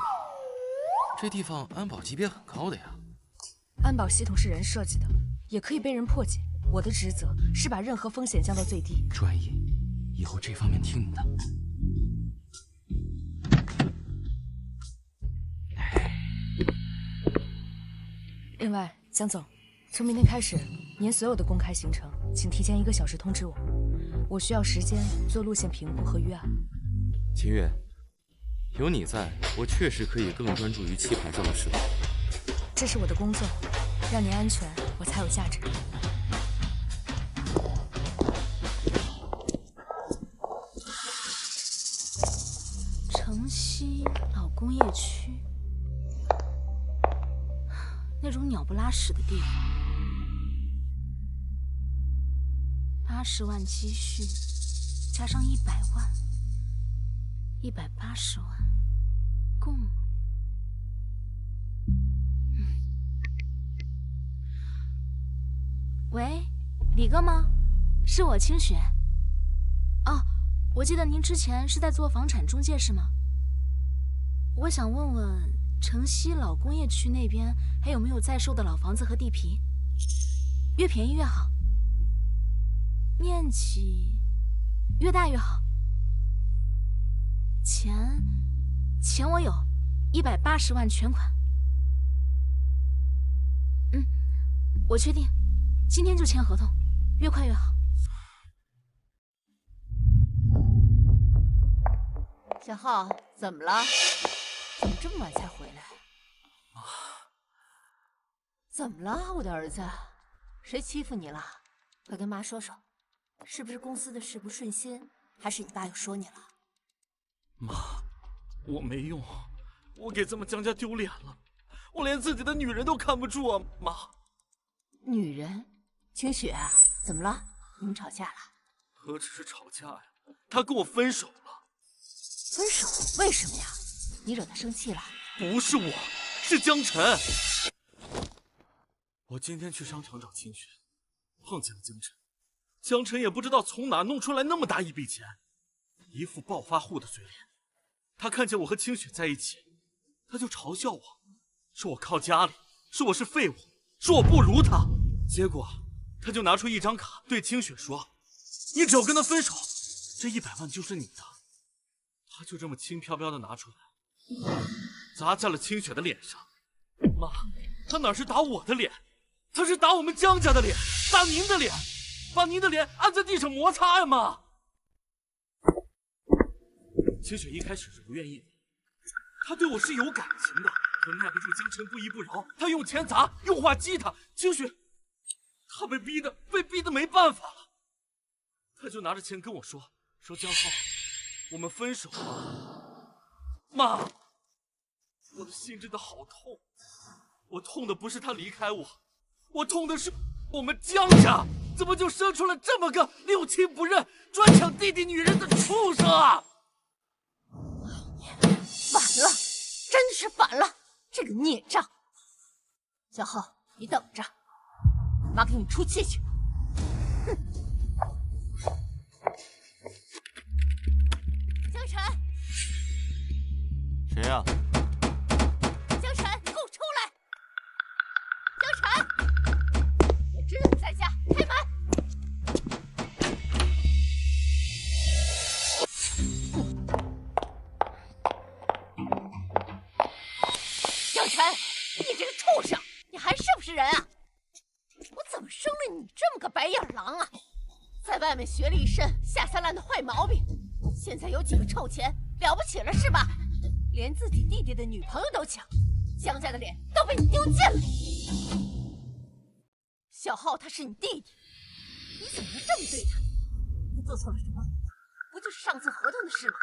这地方安保级别很高的呀。安保系统是人设计的，也可以被人破解。我的职责是把任何风险降到最低。专业，以后这方面听你的。另外，江总，从明天开始，您所有的公开行程，请提前1个小时通知我，我需要时间做路线评估和预案。秦月，有你在，我确实可以更专注于棋盘上的事情。这是我的工作，让您安全，我才有价值。城西老工业区，那种鸟不拉屎的地方。80万积蓄，加上100万，180万，共。喂，李哥吗？是我清雪。哦，我记得您之前是在做房产中介是吗？我想问问城西老工业区那边还有没有在售的老房子和地皮？越便宜越好，面积越大越好。钱我有，180万全款。我确定，今天就签合同，越快越好。小浩，怎么了？怎么这么晚才回来？怎么了，我的儿子？谁欺负你了？快跟妈说说，是不是公司的事不顺心，还是你爸又说你了？妈，我没用，我给咱们江家丢脸了，我连自己的女人都看不住啊，妈。女人？清雪啊，怎么了？你们吵架了？何止是吵架呀，他跟我分手了。分手？为什么呀？你惹他生气了？不是我，是江晨。我今天去商场找清雪，碰见了江晨。江晨也不知道从哪弄出来那么大一笔钱，一副暴发户的嘴脸。他看见我和清雪在一起，他就嘲笑我，说我靠家里，说我是废物，说我不如他。结果他就拿出一张卡对清雪说：“你只要跟他分手，这100万就是你的。”他就这么轻飘飘的拿出来，砸在了清雪的脸上。妈，他哪是打我的脸，他是打我们江家的脸，打您的脸，把您的脸按在地上摩擦呀，妈。清雪一开始是不愿意的，她对我是有感情的，可耐不住江晨不依不饶，她用钱砸，用话激她。清雪，她被逼得没办法了，她就拿着钱跟我说江浩，我们分手吧。妈，我的心真的好痛，我痛的不是他离开我，我痛的是我们江家怎么就生出了这么个六亲不认、专抢弟弟女人的畜生啊！反了，真是反了！这个孽障！小浩，你等着，妈给你出气去！哼！江晨，谁呀？江晨，你给我出来！江晨，我知道你在家，开门！江晨，你这个畜生，你还是不是人啊？我怎么生了你这么个白眼狼啊？在外面学了一身下三滥的坏毛病，现在有几个臭钱了不起了是吧？连自己弟弟的女朋友都抢，江家的脸都被你丢尽了。小浩他是你弟弟，你怎么能这么对他？他做错了什么？不就是上次合同的事吗？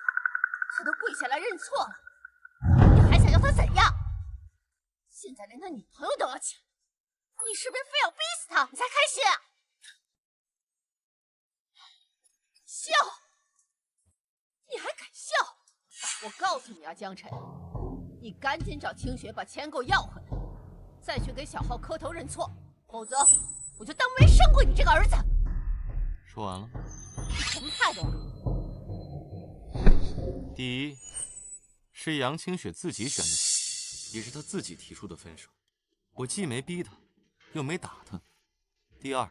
他都跪下来认错了，你还想要他怎样？现在连他女朋友都要抢，你是不是非要逼死他你才开心啊？笑！你还敢笑？我告诉你啊，江晨，你赶紧找清雪把钱给我要回来，再去给小浩磕头认错，否则我就当没生过你这个儿子。说完了。你什么态度啊？第一，是杨清雪自己选的题，也是她自己提出的分手，我既没逼她，又没打她。第二，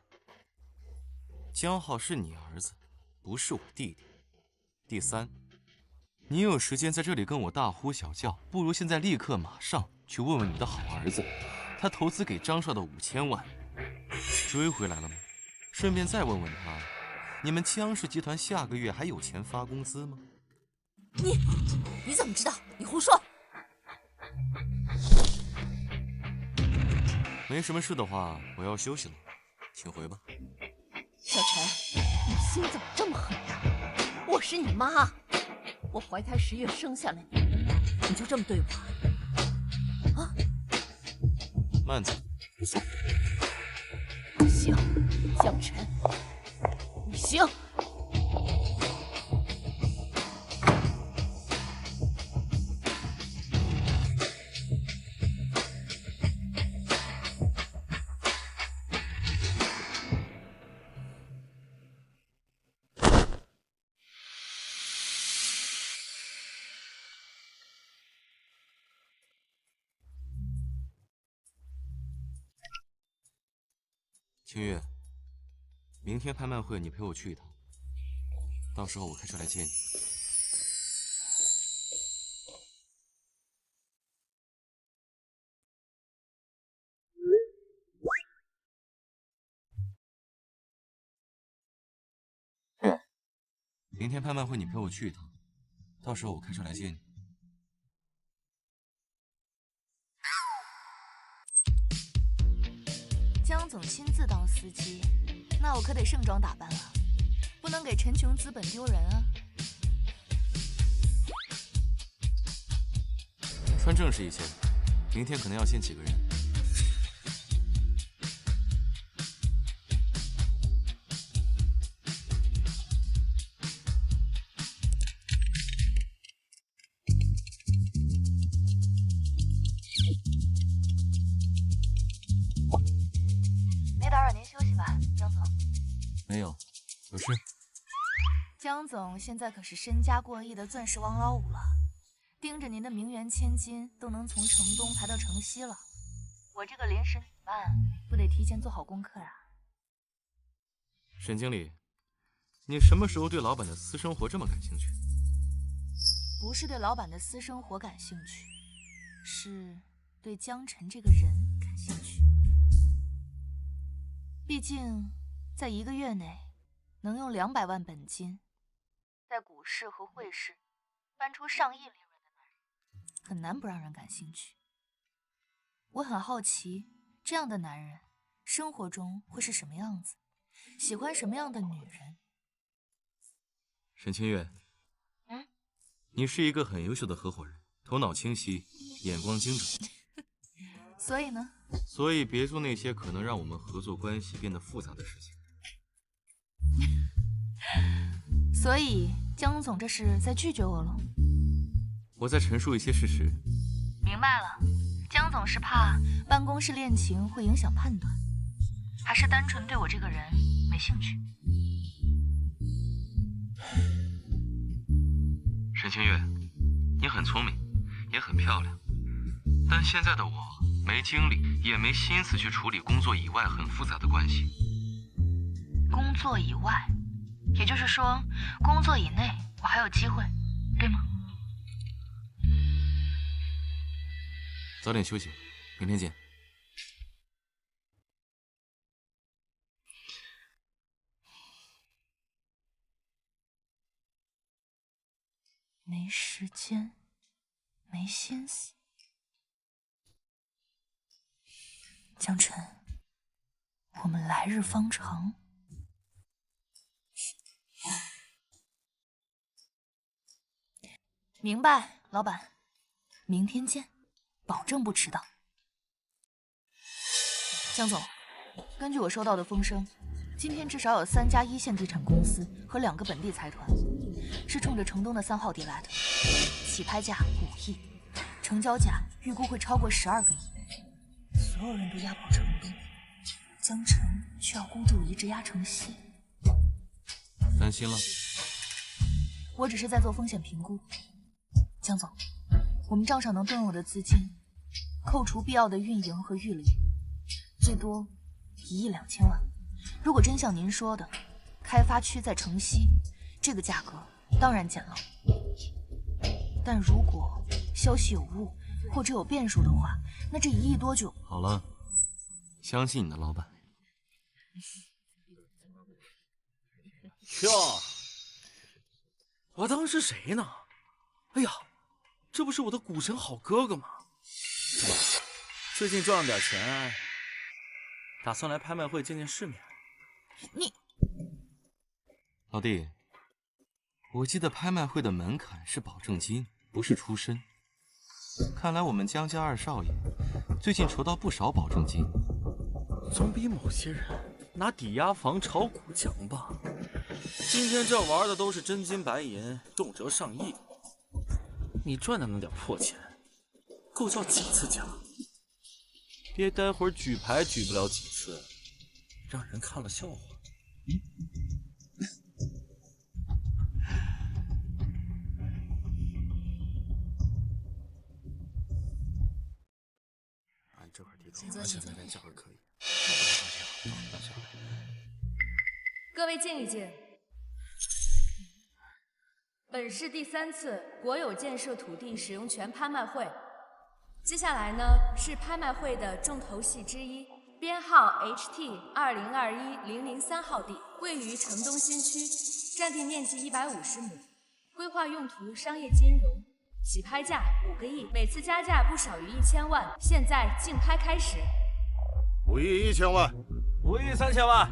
江浩是你儿子，不是我弟弟。第三，你有时间在这里跟我大呼小叫，不如现在立刻马上去问问你的好儿子，他投资给张少的5000万追回来了吗？顺便再问问他，你们江氏集团下个月还有钱发工资吗？你怎么知道？你胡说！没什么事的话，我要休息了，请回吧。小陈，你心怎么这么狠呀？我是你妈，我怀胎10月生下了你，你就这么对我？啊？慢走。不行，江晨，不行。清月，明天拍卖会你陪我去一趟，到时候我开车来接你。明天拍卖会你陪我去一趟，到时候我开车来接你。江总亲自当司机，那我可得盛装打扮了，不能给陈琼资本丢人啊。穿正式一些，明天可能要见几个人。没打扰您休息吧，江总。没有，有事。江总现在可是身家过亿的钻石王老五了，盯着您的名媛千金都能从城东排到城西了。我这个临时女伴不得提前做好功课啊。沈经理，你什么时候对老板的私生活这么感兴趣？不是对老板的私生活感兴趣，是对江晨这个人感兴趣。毕竟，在1个月内能用200万本金，在股市和汇市翻出上亿利润的男人，很难不让人感兴趣。我很好奇，这样的男人生活中会是什么样子，喜欢什么样的女人？沈清月，你是一个很优秀的合伙人，头脑清晰，眼光精准。所以呢？所以别做那些可能让我们合作关系变得复杂的事情。所以江总这是在拒绝我了？我在陈述一些事实。明白了，江总是怕办公室恋情会影响判断，还是单纯对我这个人没兴趣？沈清月，你很聪明，也很漂亮，但现在的我没精力，也没心思去处理工作以外很复杂的关系。工作以外，也就是说，工作以内我还有机会，对吗？早点休息，明天见。没时间，没心思。江晨，我们来日方长。明白，老板，明天见，保证不迟到。江总，根据我收到的风声，今天至少有3家1线地产公司和2个本地财团，是冲着城东的3号地来的，起拍价5亿，成交价预估会超过12个亿。所有人都押跑城东，江晨却要孤注一掷压城西。担心了？我只是在做风险评估。江总，我们账上能动用的资金，扣除必要的运营和预留，最多1亿2千万。如果真像您说的，开发区在城西，这个价格当然简陋。但如果消息有误，或者有变数的话，那这1亿多就……好了，相信你的老板。哟，我当是谁呢？哎呀，这不是我的股神好哥哥吗？怎么，最近赚了点钱，打算来拍卖会见见世面。你，老弟，我记得拍卖会的门槛是保证金，不是出身。看来我们江家二少爷最近筹到不少保证金，总比某些人拿抵押房炒股强吧？今天这玩的都是真金白银，动辄上亿。你赚的那点破钱，够叫几次家？别待会儿举牌举不了几次，让人看了笑话。按这块地图，现在这会可以。各位静一静。本市第3次国有建设土地使用权拍卖会，接下来呢是拍卖会的重头戏之一，编号 HT2021-003号地，位于城东新区，占地面积150亩，规划用途商业金融，起拍价5个亿，每次加价不少于1000万。现在竞拍开始。5亿1000万，5亿3000万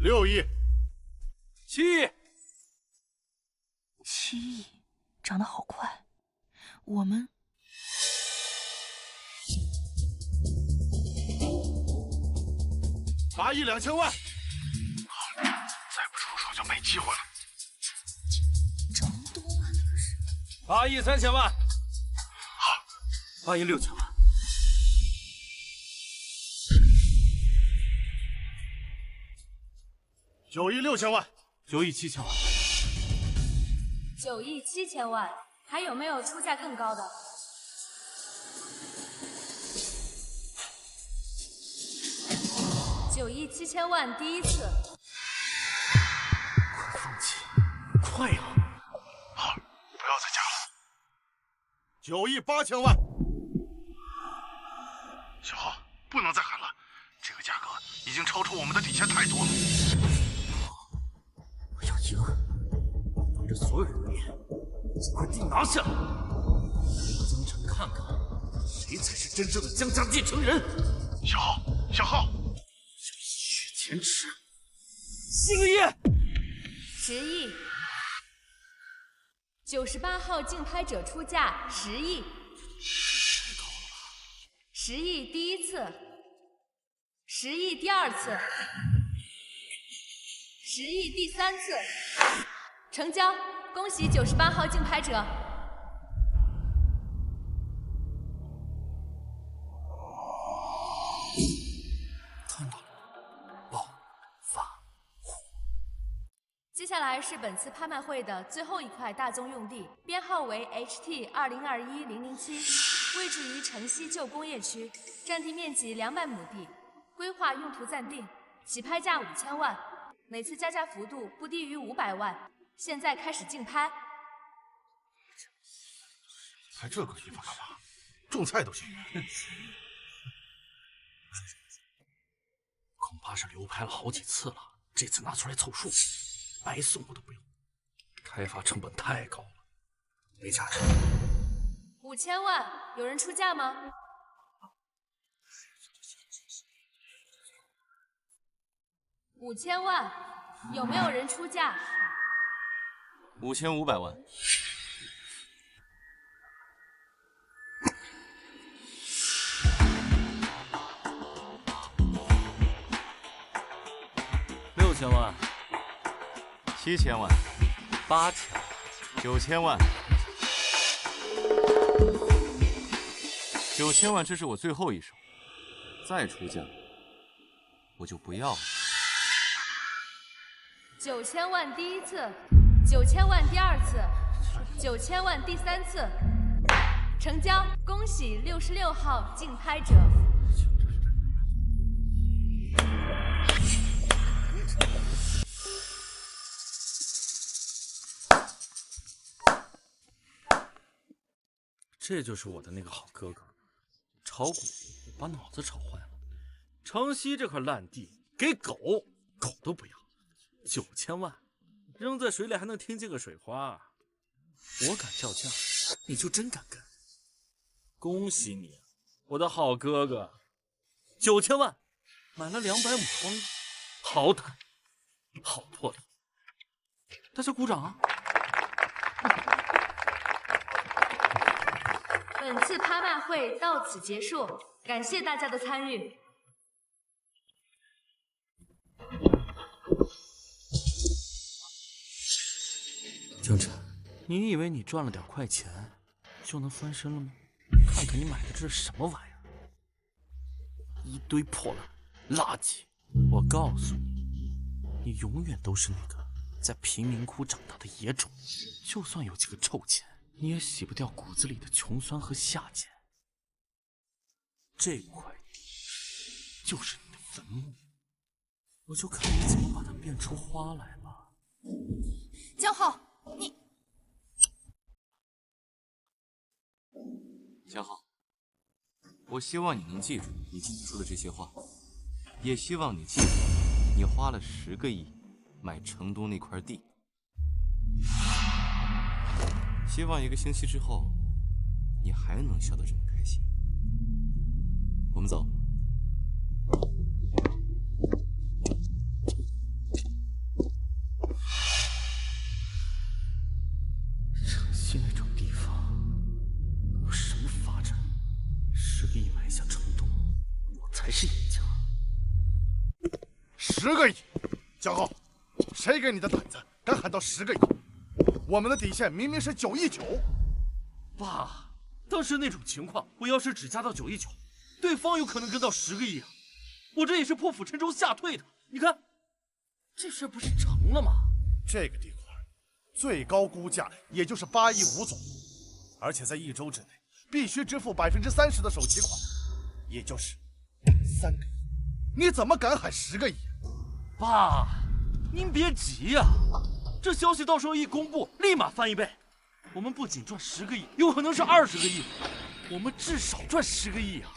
，6亿，7亿，7亿，涨得好快。我们8亿2000万，再不出手就没机会了。这么多啊，那可是8亿3000万，好，8亿6000万。9亿6000万，9亿7000万，9亿7000万，还有没有出价更高的？9亿7000万，第一次。快放弃，快呀！好，不要再加了。 9亿8000万，小浩，不能再喊了，这个价格已经超出我们的底线太多了。我要赢，当着所有人的面，把块地拿下来，给江城看看，谁才是真正的江家继承人。小浩，小浩，血钱池7个亿，10亿。98号竞拍者出价10亿，太高了吧！10亿第一次，10亿第二次，10亿第三次，成交！恭喜98号竞拍者。看到了，暴发户。接下来是本次拍卖会的最后一块大宗用地，编号为 HT2021-007，位置于城西旧工业区，占地面积200亩地，规划用途暂定，起拍价5000万，每次加价幅度不低于500万。现在开始竞拍。拍这个地方干嘛？种菜都行。恐怕是流拍了好几次了，这次拿出来凑数，白送我都不用。开发成本太高了，没价值。5000万，有人出价吗？5000万，有没有人出价？5500万。6000万，7000万，8000， 9000万，9000万，这是我最后一手，再出价我就不要了。9000万第一次，9000万第二次，9000万第三次，成交！恭喜66号竞拍者。这就是我的那个好哥哥，炒股把脑子炒坏了。城西这块烂地给狗，狗都不要。9000万，扔在水里还能听见个水花。我敢叫价，你就真敢跟？恭喜你，我的好哥哥，9000万买了200亩荒地，好歹，好魄头！大家鼓掌啊！本次拍卖会到此结束，感谢大家的参与。江辰，你以为你赚了点快钱就能翻身了吗？看看你买的这是什么玩意儿，一堆破烂垃圾！我告诉你，你永远都是那个在贫民窟长大的野种，就算有几个臭钱，你也洗不掉骨子里的穷酸和下贱。这块地就是你的坟墓，我就看你怎么把它变出花来吧。江浩，你江浩，我希望你能记住你今天说的这些话，也希望你记住你花了10个亿买成都那块地。希望1个星期之后，你还能笑得这么开心。我们走。城西那种地方有什么发展？10个亿买下成都，我才是赢家。10个亿，江浩，谁给你的胆子敢喊到10个亿？我们的底线明明是9亿9。爸，当时那种情况，我要是只加到9亿9，对方有可能跟到10个亿啊！我这也是破釜沉舟吓退的。你看，这事不是成了吗？这个地块最高估价也就是8亿5左右，而且在1周之内必须支付30%的首期款，也就是3个亿。你怎么敢喊10个亿？爸，您别急呀，这消息到时候一公布，立马翻1倍。我们不仅赚10个亿，有可能是20个亿，我们至少赚10个亿啊！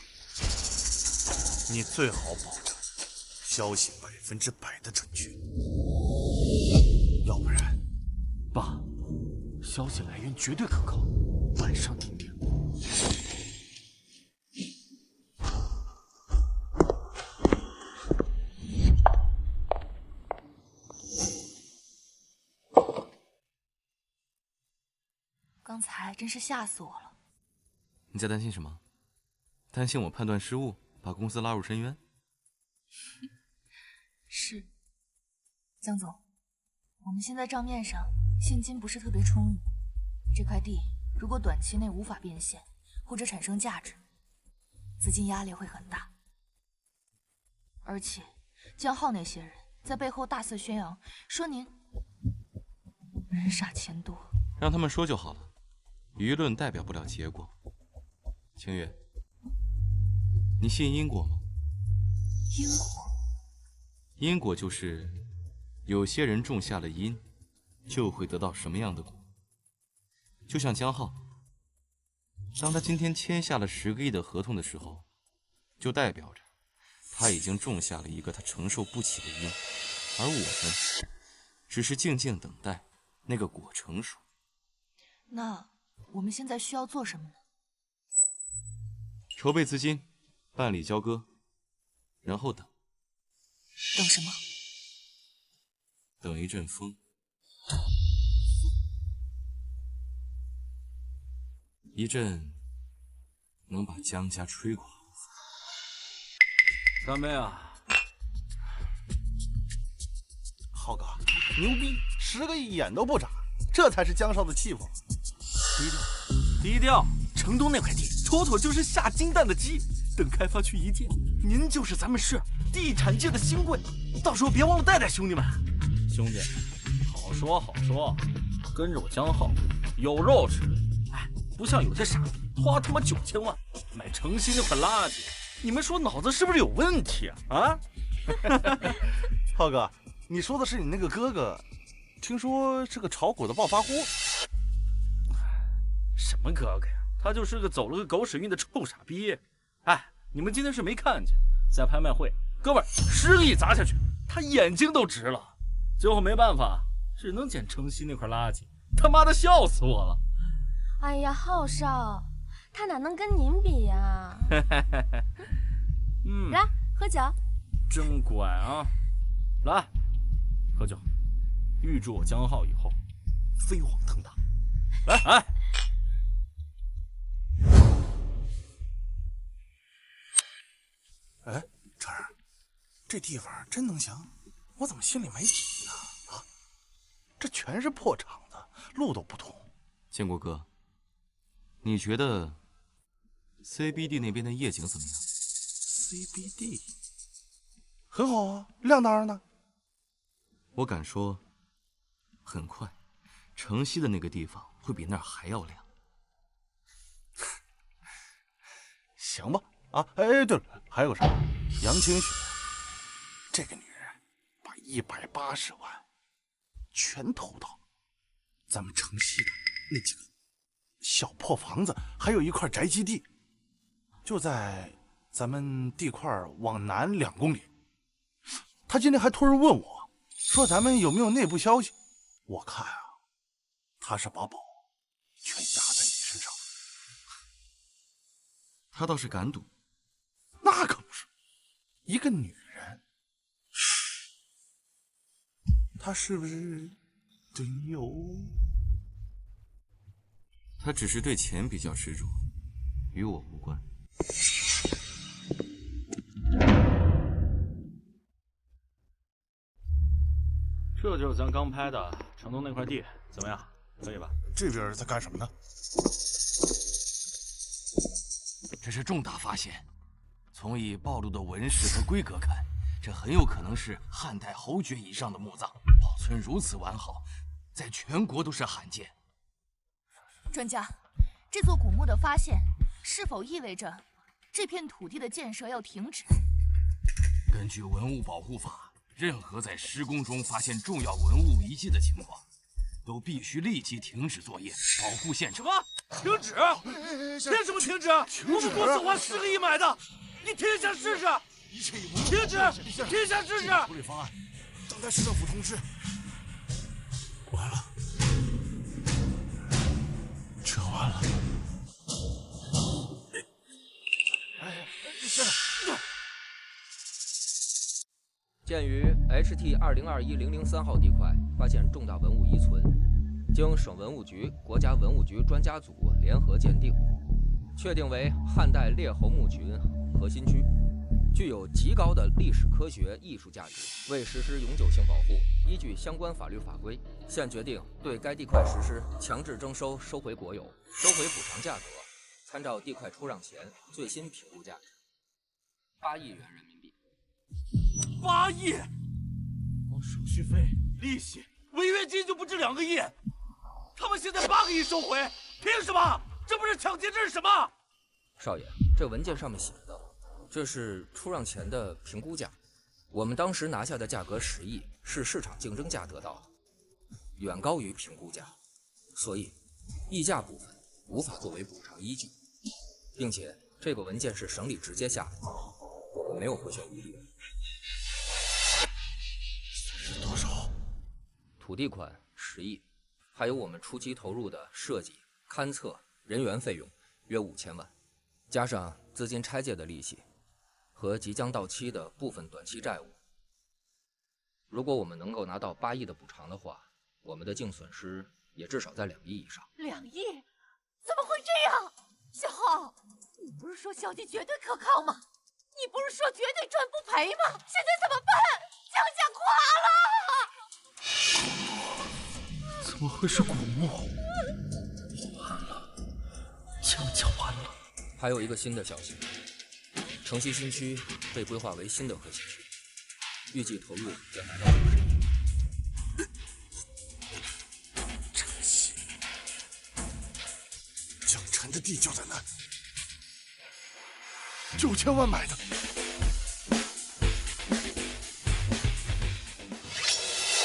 你最好保证消息100%的准确，要不然，爸，消息来源绝对可靠，晚上停电。刚才真是吓死我了。你在担心什么？担心我判断失误，把公司拉入深渊？是，江总，我们现在账面上现金不是特别充裕，这块地如果短期内无法变现或者产生价值，资金压力会很大。而且江浩那些人在背后大肆宣扬，说您人傻钱多，让他们说就好了，舆论代表不了结果。清月，你信因果吗？因果？因果就是有些人种下了因，就会得到什么样的果。就像江浩，当他今天签下了10个亿的合同的时候，就代表着他已经种下了一个他承受不起的因，而我们只是静静等待那个果成熟。那我们现在需要做什么呢？筹备资金，办理交割，然后等。等什么？等一阵风。一阵能把江家吹垮。三妹啊，浩哥，牛逼！10个亿眼都不眨，这才是江少的气魄。低调，低调。成都那块地，妥妥就是下金蛋的鸡。等开发区一建，您就是咱们市地产界的新贵，到时候别忘了带带兄弟们。兄弟，好说好说，跟着我江浩有肉吃。哎，不像有些傻逼花他妈9000万买城西那块垃圾，你们说脑子是不是有问题啊？啊？浩哥，你说的是你那个哥哥，听说是个炒股的暴发户。什么哥哥呀？他就是个走了个狗屎运的臭傻逼。哎，你们今天是没看见，在拍卖会，哥们儿10个亿砸下去，他眼睛都直了。最后没办法，只能捡城西那块垃圾。他妈的笑死我了！哎呀，浩少，他哪能跟您比呀？嗯，来喝酒。真乖啊！来，喝酒，预祝我江浩以后飞黄腾达。来，哎。哎，晨儿，这地方真能行？我怎么心里没底呢？啊，这全是破场子，路都不通。建国哥，你觉得 CBD 那边的夜景怎么样 ？CBD 很好啊，亮当然的。我敢说，很快，城西的那个地方会比那儿还要亮。行吧。啊，哎，对了，还有个事儿，杨清雪这个女人把180万全投到咱们城西的那几个小破房子，还有一块宅基地，就在咱们地块往南2公里。她今天还突然问我，说咱们有没有内部消息？我看啊，她是把宝全压在你身上。她倒是敢赌。那可不是，一个女人，她是不是真有？她只是对钱比较执着，与我无关。这就是咱刚拍的城东那块地，怎么样？可以吧？这边在干什么呢？这是重大发现。从已暴露的纹饰和规格看，这很有可能是汉代侯爵以上的墓葬，保存如此完好，在全国都是罕见。专家，这座古墓的发现是否意味着这片土地的建设要停止？根据文物保护法，任何在施工中发现重要文物遗迹的情况，都必须立即停止作业，保护现场。什么？停止？凭什么停止？我们公司花10个亿买的。你停下试试！一切以停止！停下试试！处理方案等待市政府通知。完了，这完了。哎，先生。鉴于 HT2021-003号地块发现重大文物遗存，经省文物局、国家文物局专家组联合鉴定，确定为汉代列侯墓群核心区，具有极高的历史科学艺术价值。为实施永久性保护，依据相关法律法规，现决定对该地块实施强制征收、收回国有、收回补偿价格，参照地块出让前最新评估价值，8亿元人民币。8亿！光手续费、利息、违约金就不止2个亿，他们现在8个亿收回，凭什么？这不是抢劫，这是什么？少爷，这文件上面写的，这是出让前的评估价。我们当时拿下的价格10亿，是市场竞争价得到的，远高于评估价，所以溢价部分无法作为补偿依据，并且这个文件是省里直接下的，我们没有回旋余地。是多少？土地款10亿，还有我们初期投入的设计、勘测、人员费用约5000万。加上资金拆借的利息和即将到期的部分短期债务，如果我们能够拿到8亿的补偿的话，我们的净损失也至少在2亿以上。2亿？怎么会这样？小浩，你不是说消息绝对可靠吗？你不是说绝对赚不赔吗？现在怎么办？江家垮了！怎么会是古墓？完了，江家完了。还有一个新的消息，城西新区被规划为新的核心区，预计投入将达到50亿。城西，江晨的地就在那，9000万买的。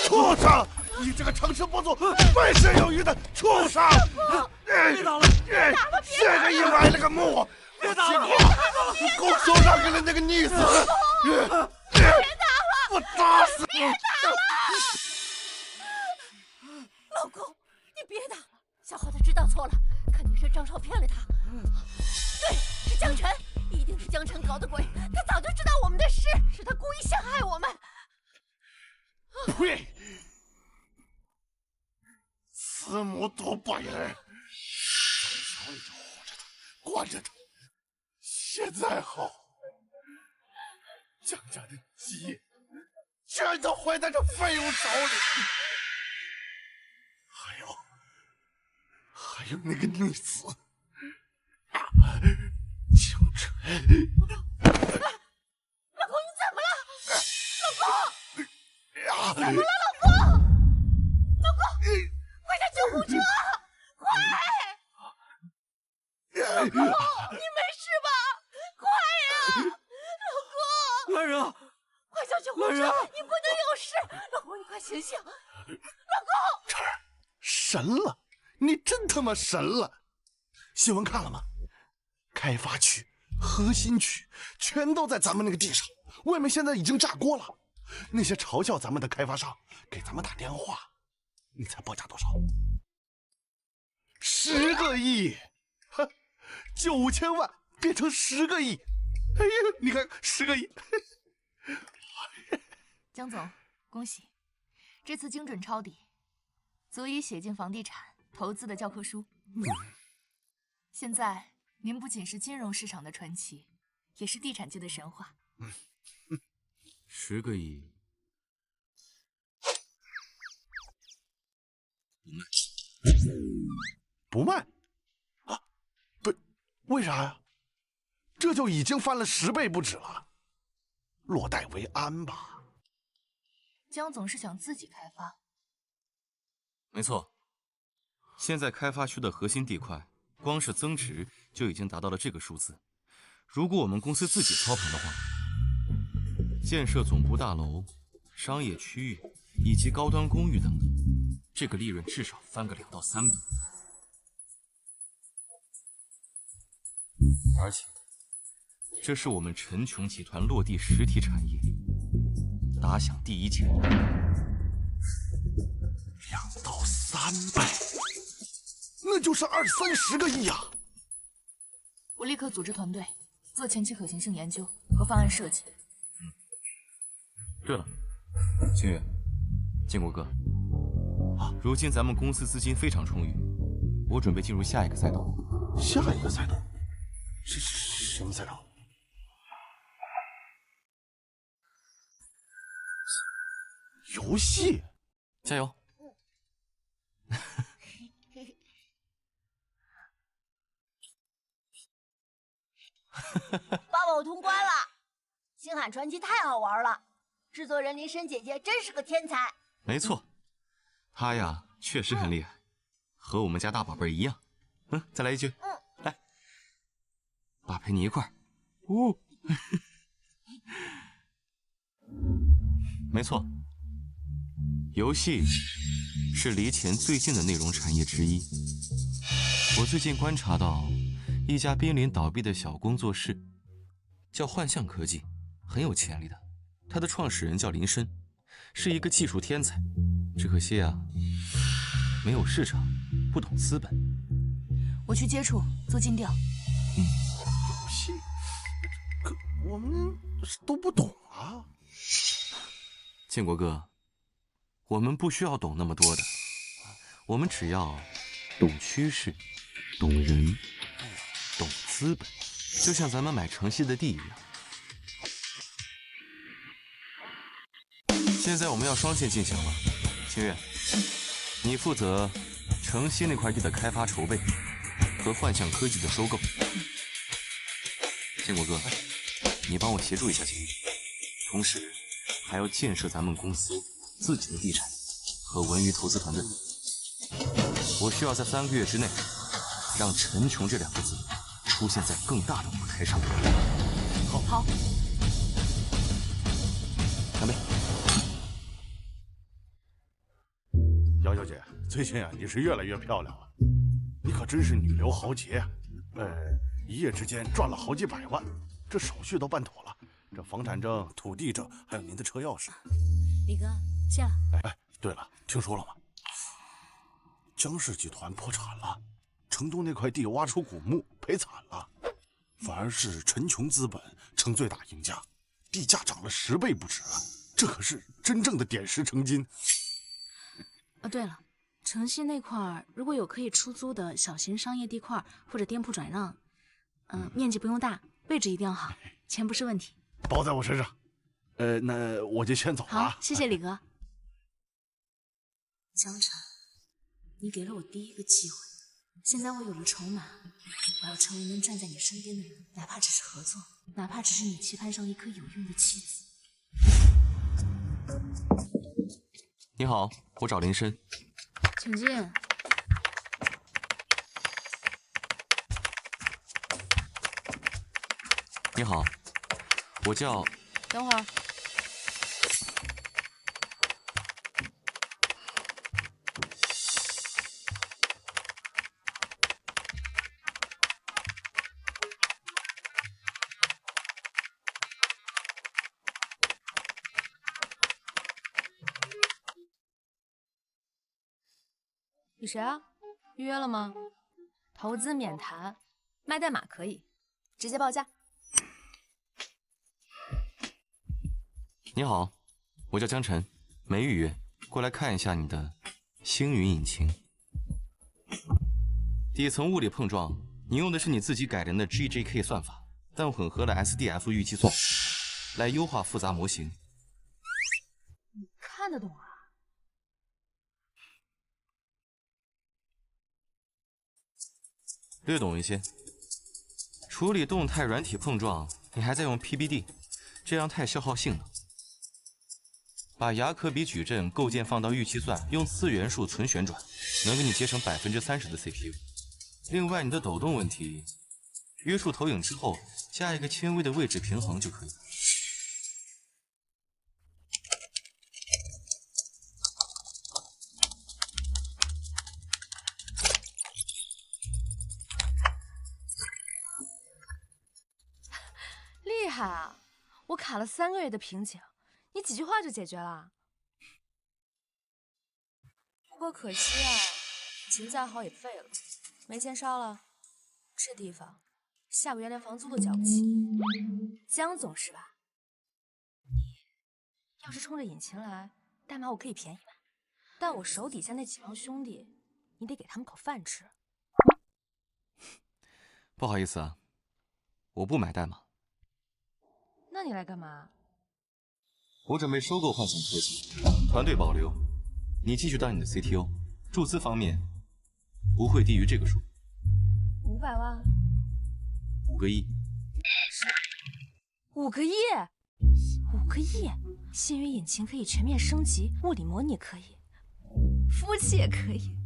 畜生！你这个成事不足、败事有余的畜生！别打了！这个也埋了个墓！别打了！你拱手让给了那个逆子！别打了！我打死你！老公，你别打了，小浩他知道错了，肯定是张少骗了他。对，是江晨，一定是江晨搞的鬼。他早就知道我们的事，是他故意陷害我们。呸！慈母多败儿，从小你就护着他，惯着他，现在好，江家的基业全都坏在这废物手里。还有那个女子，江晨。老公，你怎么了？老公，怎么了，老公？老公，快叫救护车！快！老公，你没事吧？快呀！老公，来人啊！快叫救护车！你不能有事！老公，你快醒醒！老公，晨儿，神了！你真他妈神了！新闻看了吗？开发区、核心区全都在咱们那个地上，外面现在已经炸锅了。那些嘲笑咱们的开发商给咱们打电话，你猜报价多少？10个亿！9千万变成10个亿！哎呀，你看10个亿！江总，恭喜，这次精准抄底，足以写进房地产投资的教科书。现在您不仅是金融市场的传奇，也是地产界的神话。10个亿，不卖啊？不，为啥呀？这就已经翻了10倍不止了，落袋为安吧。江总是想自己开发？没错。现在开发区的核心地块，光是增值就已经达到了这个数字。如果我们公司自己操盘的话，建设总部大楼、商业区域以及高端公寓等等，这个利润至少翻个2到3倍。而且，这是我们陈琼集团落地实体产业，打响第一箭。2到3倍，那就是20-30个亿啊！我立刻组织团队做前期可行性研究和方案设计。对了，星月，建国哥，如今咱们公司资金非常充裕，我准备进入下一个赛道。下一个赛道？是什么赛道？游戏？加油！爸爸，我通关了！星海传奇太好玩了，制作人林深姐姐真是个天才。没错，她呀确实很厉害，和我们家大宝贝一样。再来一句。来，爸陪你一块儿。没错，游戏是离钱最近的内容产业之一。我最近观察到一家濒临倒闭的小工作室，叫幻象科技，很有潜力的。它的创始人叫林深，是一个技术天才，只可惜啊，没有市场，不懂资本。我去接触做尽调。游戏？可我们都不懂啊。建国哥，我们不需要懂那么多的，我们只要懂趋势，懂人，懂资本，就像咱们买城西的地一样。现在我们要双线进行了，清月，你负责城西那块地的开发筹备和幻象科技的收购。建国哥，你帮我协助一下清月，同时还要建设咱们公司自己的地产和文娱投资团队。我需要在3个月之内，让陈琼这2个字出现在更大的舞台上。好。干杯！姚小姐，最近啊，你是越来越漂亮了，你可真是女流豪杰啊！一夜之间赚了好几百万，这手续都办妥了，这房产证、土地证，还有您的车钥匙。李哥，谢了。对了，听说了吗？江氏集团破产了，成都那块地挖出古墓，赔惨了，反而是陈琼资本成最大赢家，地价涨了10倍不止啊！这可是真正的点石成金。对了，城西那块如果有可以出租的小型商业地块或者店铺转让，面积不用大，位置一定要好，钱不是问题。包在我身上。那我就先走了。好，谢谢李哥。江辰，你给了我第一个机会，现在我有了筹码，我要成为能站在你身边的人，哪怕只是合作，哪怕只是你棋盘上一颗有用的棋子。你好，我找林深。请进。你好，我叫……等会儿。你谁啊？预约了吗？投资免谈，卖代码可以，直接报价。你好，我叫江辰，没预约，过来看一下你的星云引擎。底层物理碰撞，你用的是你自己改良的 GJK 算法，但混合了 SDF 预计算来优化复杂模型。你看得懂啊？略懂一些。处理动态软体碰撞，你还在用 PBD， 这样太消耗性了。把雅可比矩阵构建放到预期算，用4元数存旋转，能给你节省30%的 CPU。另外，你的抖动问题，约束投影之后加一个轻微的位置平衡就可以。厉害啊！我卡了3个月的瓶颈，你几句话就解决了。不过可惜啊，琴再好也废了，没钱烧了。这地方下个月连房租都交不起。江总是吧？你要是冲着引擎来，代码我可以便宜买，但我手底下那几帮兄弟，你得给他们口饭吃。不好意思啊，我不买代码。那你来干嘛？我准备收购幻想科技，团队保留，你继续当你的 CTO， 注资方面不会低于这个数。500万？5个亿。5个亿？5个亿！星云引擎可以全面升级，物理模拟可以，服务器也可以。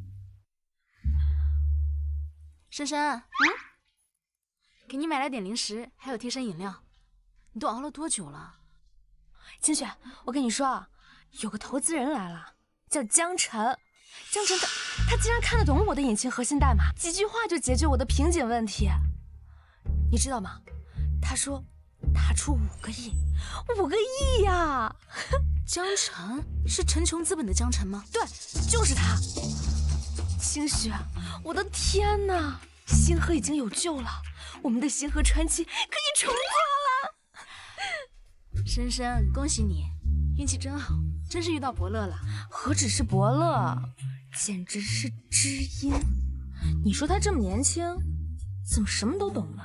珊珊，给你买了点零食，还有贴身饮料。你都熬了多久了？清雪，我跟你说啊，有个投资人来了，叫江辰。江辰他竟然看得懂我的引擎核心代码，几句话就解决我的瓶颈问题。你知道吗？他说他出5个亿，5个亿呀！江辰是陈琼资本的江辰吗？对，就是他。清雪，我的天哪！星河已经有救了，我们的星河传奇可以重做了。珊珊，恭喜你，运气真好，真是遇到伯乐了。何止是伯乐，简直是知音。你说他这么年轻，怎么什么都懂呢？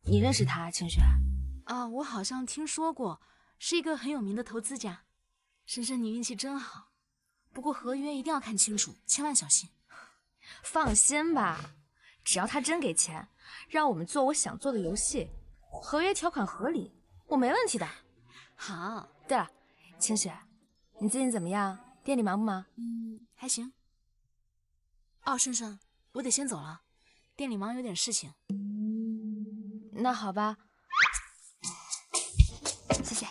你认识他，清雪？啊，我好像听说过，是一个很有名的投资家。珊珊，你运气真好，不过合约一定要看清楚，千万小心。放心吧，只要他真给钱，让我们做我想做的游戏，合约条款合理，我没问题的。好。对了，清雪，你最近怎么样？店里忙不忙？还行。哦，珊珊，我得先走了，店里忙有点事情。那好吧，谢谢。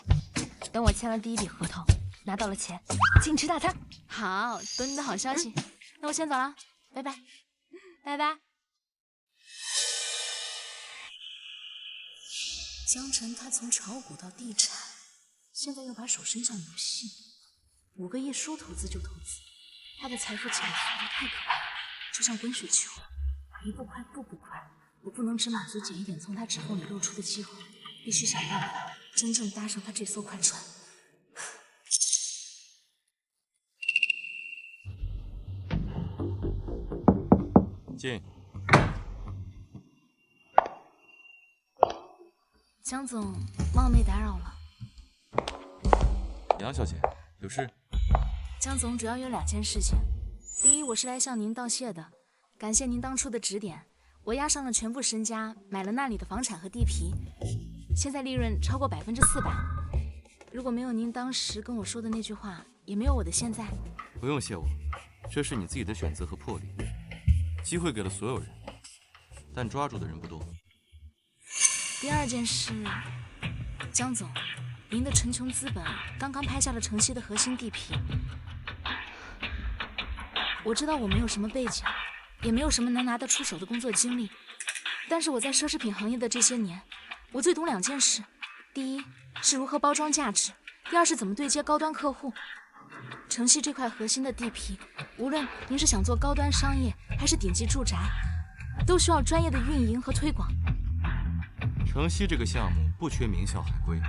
等我签了第一笔合同，拿到了钱，请吃大餐。好，等你的好消息。那我先走了，拜拜。拜拜。江辰他从炒股到地产，现在又把手伸向游戏，5个亿说投资就投资，他的财富起来速度太可怕了，就像滚雪球，一步快步步快。我不能只满足捡一点从他指缝里露出的机会，必须想办法真正搭上他这艘快船。进。江总，冒昧打扰了。杨小姐，有事？江总，主要有2件事情。第一，我是来向您道谢的，感谢您当初的指点，我押上了全部身家买了那里的房产和地皮，现在利润超过400%。如果没有您当时跟我说的那句话，也没有我的现在。不用谢我，这是你自己的选择和魄力。机会给了所有人，但抓住的人不多。第2件事，江总，您的陈琼资本刚刚拍下了城西的核心地皮。我知道我没有什么背景，也没有什么能拿得出手的工作经历，但是我在奢侈品行业的这些年，我最懂2件事：第一是如何包装价值，第2是怎么对接高端客户。城西这块核心的地皮，无论您是想做高端商业还是顶级住宅，都需要专业的运营和推广。城西这个项目不缺名校海归，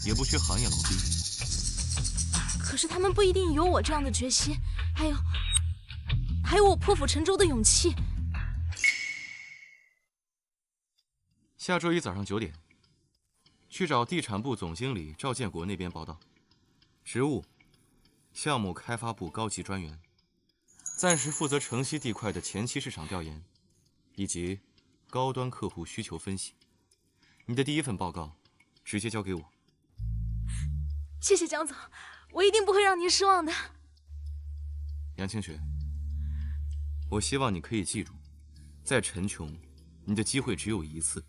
也不缺行业老兵。可是他们不一定有我这样的决心，还有我破釜沉舟的勇气。下周1早上9点，去找地产部总经理赵建国那边报道，职务项目开发部高级专员，暂时负责城西地块的前期市场调研，以及高端客户需求分析。你的第1份报告直接交给我。谢谢江总，我一定不会让您失望的。杨清雪，我希望你可以记住，在陈琼，你的机会只有1次，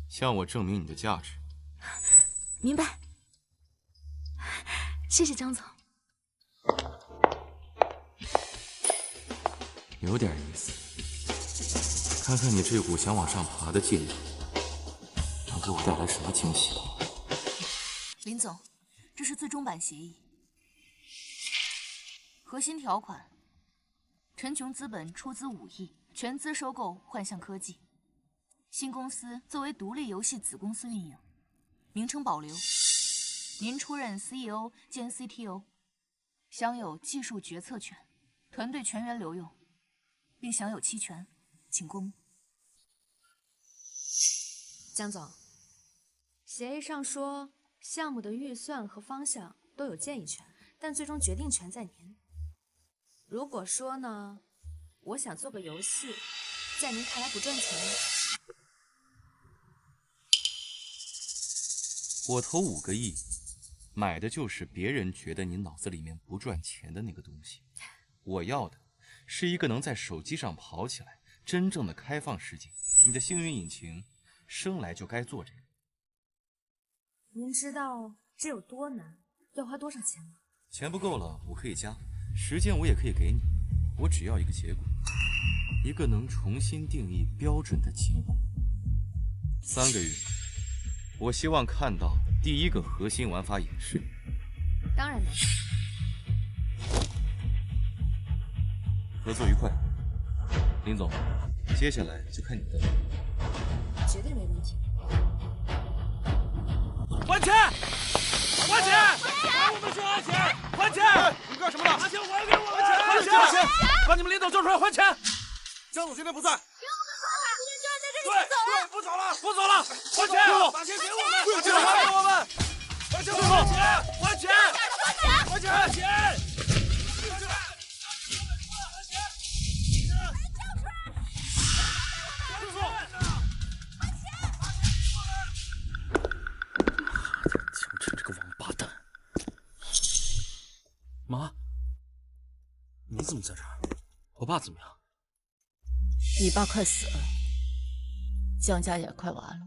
向我证明你的价值。明白。谢谢江总。有点意思，看看你这股想往上爬的劲头，能给我带来什么惊喜？林总，这是最终版协议，核心条款：陈琼资本出资5亿，全资收购幻象科技，新公司作为独立游戏子公司运营，名称保留，您出任 CEO 兼 CTO， 享有技术决策权，团队全员留用，并享有期权，请过目。江总，协议上说项目的预算和方向都有建议权，但最终决定权在您。如果说呢，我想做个游戏，在您看来不赚钱，我投5个亿，买的就是别人觉得你脑子里面不赚钱的那个东西。我要的是一个能在手机上跑起来、真正的开放世界。你的星云引擎生来就该做这个。您知道这有多难，要花多少钱吗？钱不够了，我可以加，时间我也可以给你，我只要一个结果，一个能重新定义标准的结果。3个月，我希望看到第1个核心玩法演示。当然能。合作愉快，林总，接下来就看你的了。绝对没问题。还钱！还钱！还我们是还钱！还钱！你们干什么呢？把钱还给我们钱！还钱！把你们领导叫出来还钱！江总今天不在。对，不走了，不走了，还钱！把钱给我们！把钱还给我们！还钱！还钱！还钱！还钱！妈，你怎么在这儿？我爸怎么样？你爸快死了，江家也快完了。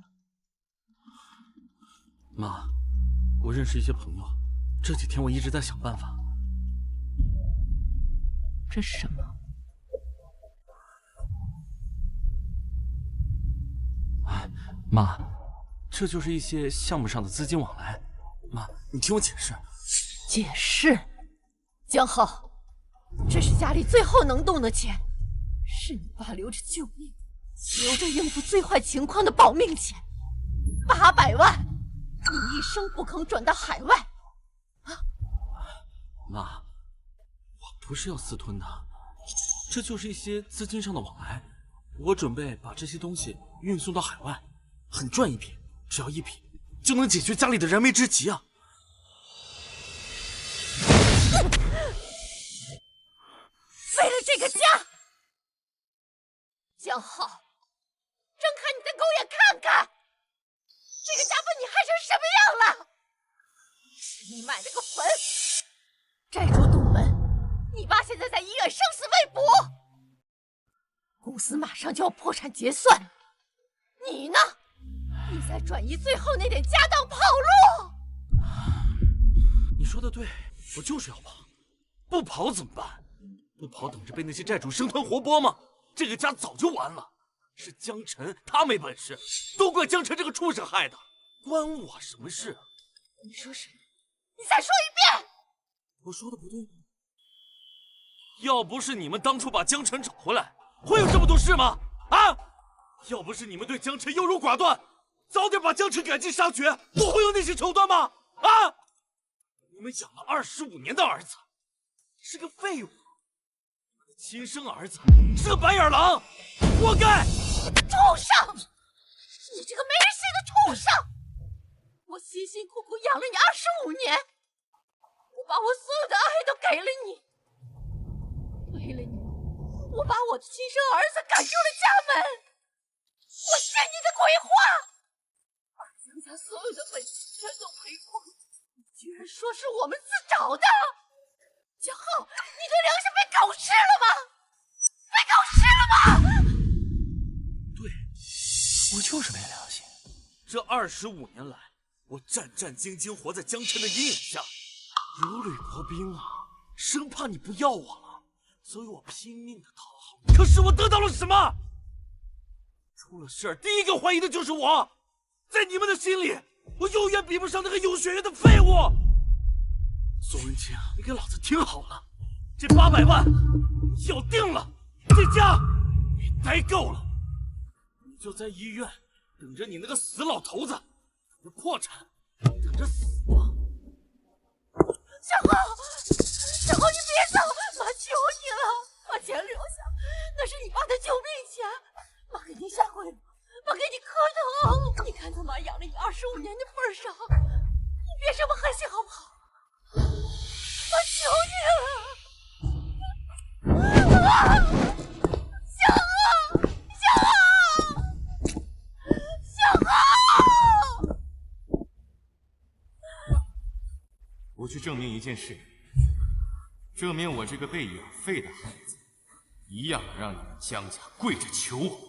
妈，我认识一些朋友，这几天我一直在想办法。这是什么？哎，妈，这就是一些项目上的资金往来。妈，你听我解释。解释？江浩，这是家里最后能动的钱，是你爸留着救命，留着应付最坏情况的保命钱，800万，你一声不吭转到海外。妈，我不是要私吞的，这就是一些资金上的往来。我准备把这些东西运送到海外，很赚一笔，只要1笔就能解决家里的燃眉之急啊！为了这个家，江浩，睁开你的狗眼看看，这个家把你害成什么样了？是你买了个坟，债主堵门，你爸现在在医院生死未卜，公司马上就要破产结算，你呢？你在转移最后那点家当跑路。你说的对，我就是要跑，不跑怎么办？不跑等着被那些债主生吞活剥吗？这个家早就完了。是江晨他没本事，都怪江晨这个畜生害的，关我什么事啊？你说什么？你再说一遍！我说的不对吗？要不是你们当初把江晨找回来，会有这么多事吗？啊！要不是你们对江晨优柔寡断，早点把江晨赶尽杀绝，不会有那些手段吗？啊！你们养了25年的儿子，是个废物。我的亲生儿子是个白眼狼，活该！畜生！你这个没人性的畜生！我辛辛苦苦养了你25年，我把我所有的爱都给了你，为了你，我把我的亲生儿子赶出了家门。我信你的鬼话！把江家所有的本钱全都赔光，你居然说是我们自找的！江浩，你的良心被狗吃了吗？被狗吃了吗？对，我就是没良心。这25年来，我战战兢兢活在江晨的阴影下，如履薄冰啊，生怕你不要我了，所以我拼命的讨好你。可是我得到了什么？出了事儿，第一个怀疑的就是我。在你们的心里，我永远比不上那个有血缘的废物。苏文清，你给老子听好了，这800万要定了，这家你待够了，你就在医院等着你那个死老头子，等着破产，等着死吧。小浩，小浩，你别走，妈求你了，把钱留下，那是你爸的救命钱，妈给你下跪了，妈给你磕头，你看在妈养了你25年的份上，你别这么狠心好不好？妈求你了，小浩，小浩！我去证明一件事，证明我这个被养废的孩子，一样让你们江家跪着求我。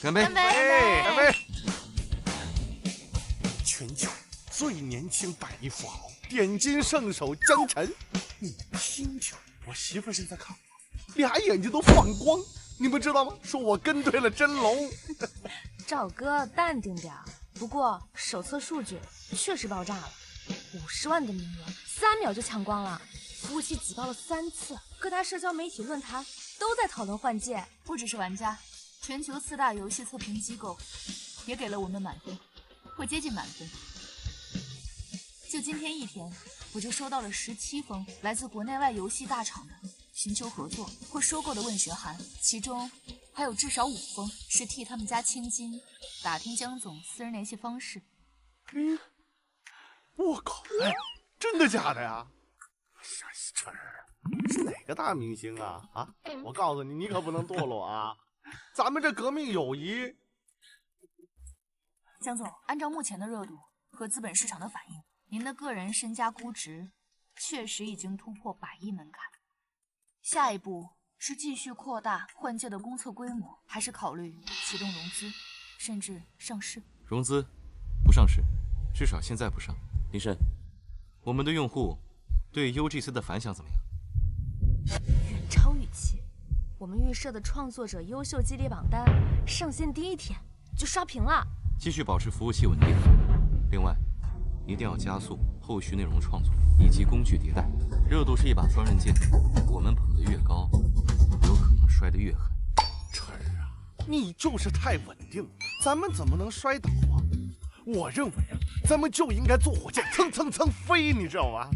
干杯！干杯！干杯！全球最年轻百亿富豪，点金圣手江晨，你们听听，我媳妇现在看我，俩眼睛都放光，你们知道吗？说我跟对了真龙。赵哥淡定点儿。不过手册数据确实爆炸了，50万的名额3秒就抢光了，服务器挤爆了3次，各大社交媒体论坛都在讨论换届。不只是玩家，全球4大游戏测评机构也给了我们满分，会接近满分。就今天一天，我就收到了17封来自国内外游戏大厂的寻求合作或收购的问询函，其中还有至少5封是替他们家千金打听江总私人联系方式。我靠！哎，真的假的呀？这是哪个大明星啊？啊！我告诉你，你可不能堕落啊！咱们这革命友谊。江总，按照目前的热度和资本市场的反应，您的个人身家估值确实已经突破100亿门槛。下一步是继续扩大换届的公测规模，还是考虑启动融资，甚至上市？融资不上市，至少现在不上。林深，我们的用户对 UGC 的反响怎么样？远超预期。我们预设的创作者优秀激励榜单上线第1天就刷屏了。继续保持服务器稳定。另外，一定要加速后续内容创作以及工具迭代。热度是一把双刃剑，我们捧得越高，有可能摔得越狠。晨儿啊，你就是太稳定，咱们怎么能摔倒啊？我认为啊，咱们就应该坐火箭蹭蹭蹭飞，你知道吗？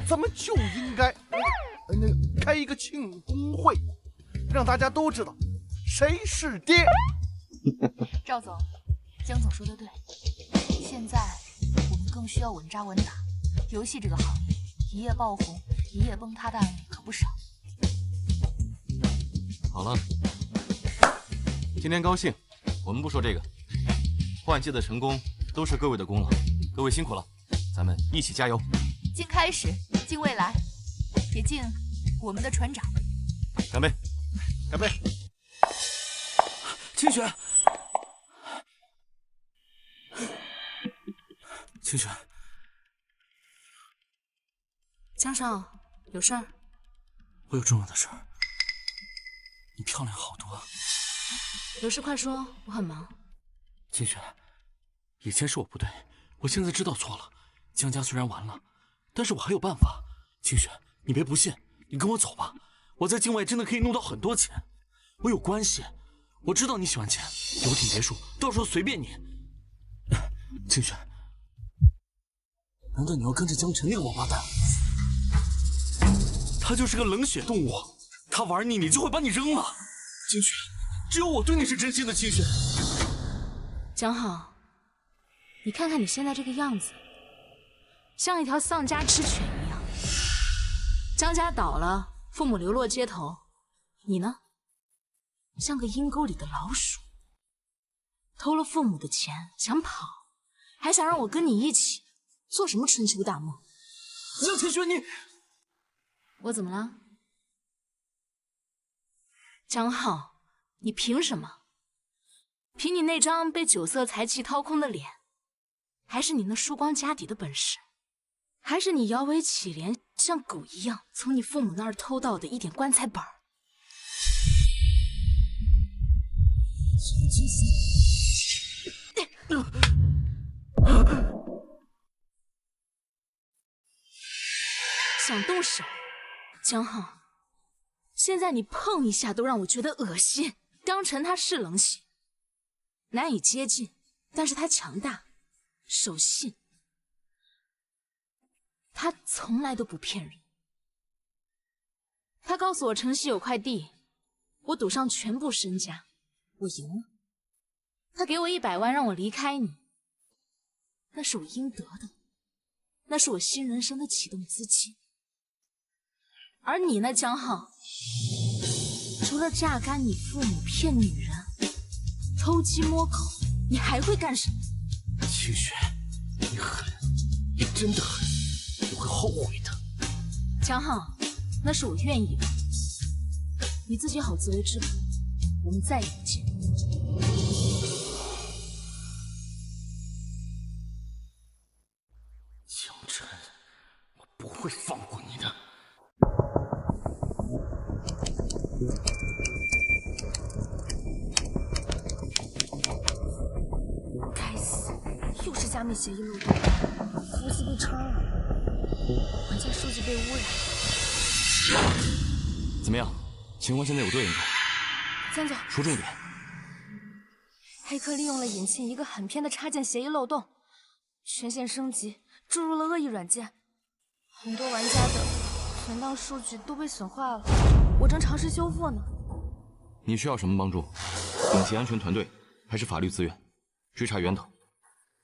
咱们就应该开一个庆功会，让大家都知道谁是爹。赵总，江总说的对，现在我们更需要稳扎稳打。游戏这个行业，一夜爆红、一夜崩塌的案例可不少。好了，今天高兴，我们不说这个。换季的成功都是各位的功劳，各位辛苦了，咱们一起加油。敬开始，敬未来，也敬我们的船长。干杯！干杯！清雪，清雪，江少，有事儿？我有重要的事儿。你漂亮好多。有事快说，我很忙。清雪，以前是我不对，我现在知道错了。江家虽然完了，但是我还有办法。清雪，你别不信，你跟我走吧。我在境外真的可以弄到很多钱，我有关系，我知道你喜欢钱，游艇别墅，到时候随便你。清雪，难道你要跟着江晨那个王八蛋？他就是个冷血动物，他玩你，你就会把你扔了。清雪，只有我对你是真心的，清雪。江浩，你看看你现在这个样子，像一条丧家之犬一样。江家倒了，父母流落街头，你呢，像个阴沟里的老鼠，偷了父母的钱想跑，还想让我跟你一起做什么春秋大梦？江清雪，你我怎么了？江浩，你凭什么？凭你那张被酒色财气掏空的脸，还是你那输光家底的本事，还是你摇尾乞怜像狗一样从你父母那儿偷到的一点棺材本儿？想动手，江浩，现在你碰一下都让我觉得恶心。江晨他是冷血，难以接近，但是他强大，守信，他从来都不骗人。他告诉我城西有块地，我赌上全部身家，我赢了。他给我100万让我离开你，那是我应得的，那是我新人生的启动资金。而你呢，江浩，除了榨干你父母、骗女人、偷鸡摸狗，你还会干什么？清雪，你狠，你真的狠，你会后悔的。江浩，那是我愿意的，你自己好自为之吧。我们再也不见。江晨，我不会放过你的。该死，又是加密协议漏洞，服务器被抄了，玩家数据被污染。怎么样？情况现在有对应吗？江总，说重点。黑客利用了引擎一个很偏的插件协议漏洞，权限升级，注入了恶意软件，很多玩家的存档数据都被损坏了，我正尝试修复呢。你需要什么帮助？顶级安全团队还是法律资源？追查源头。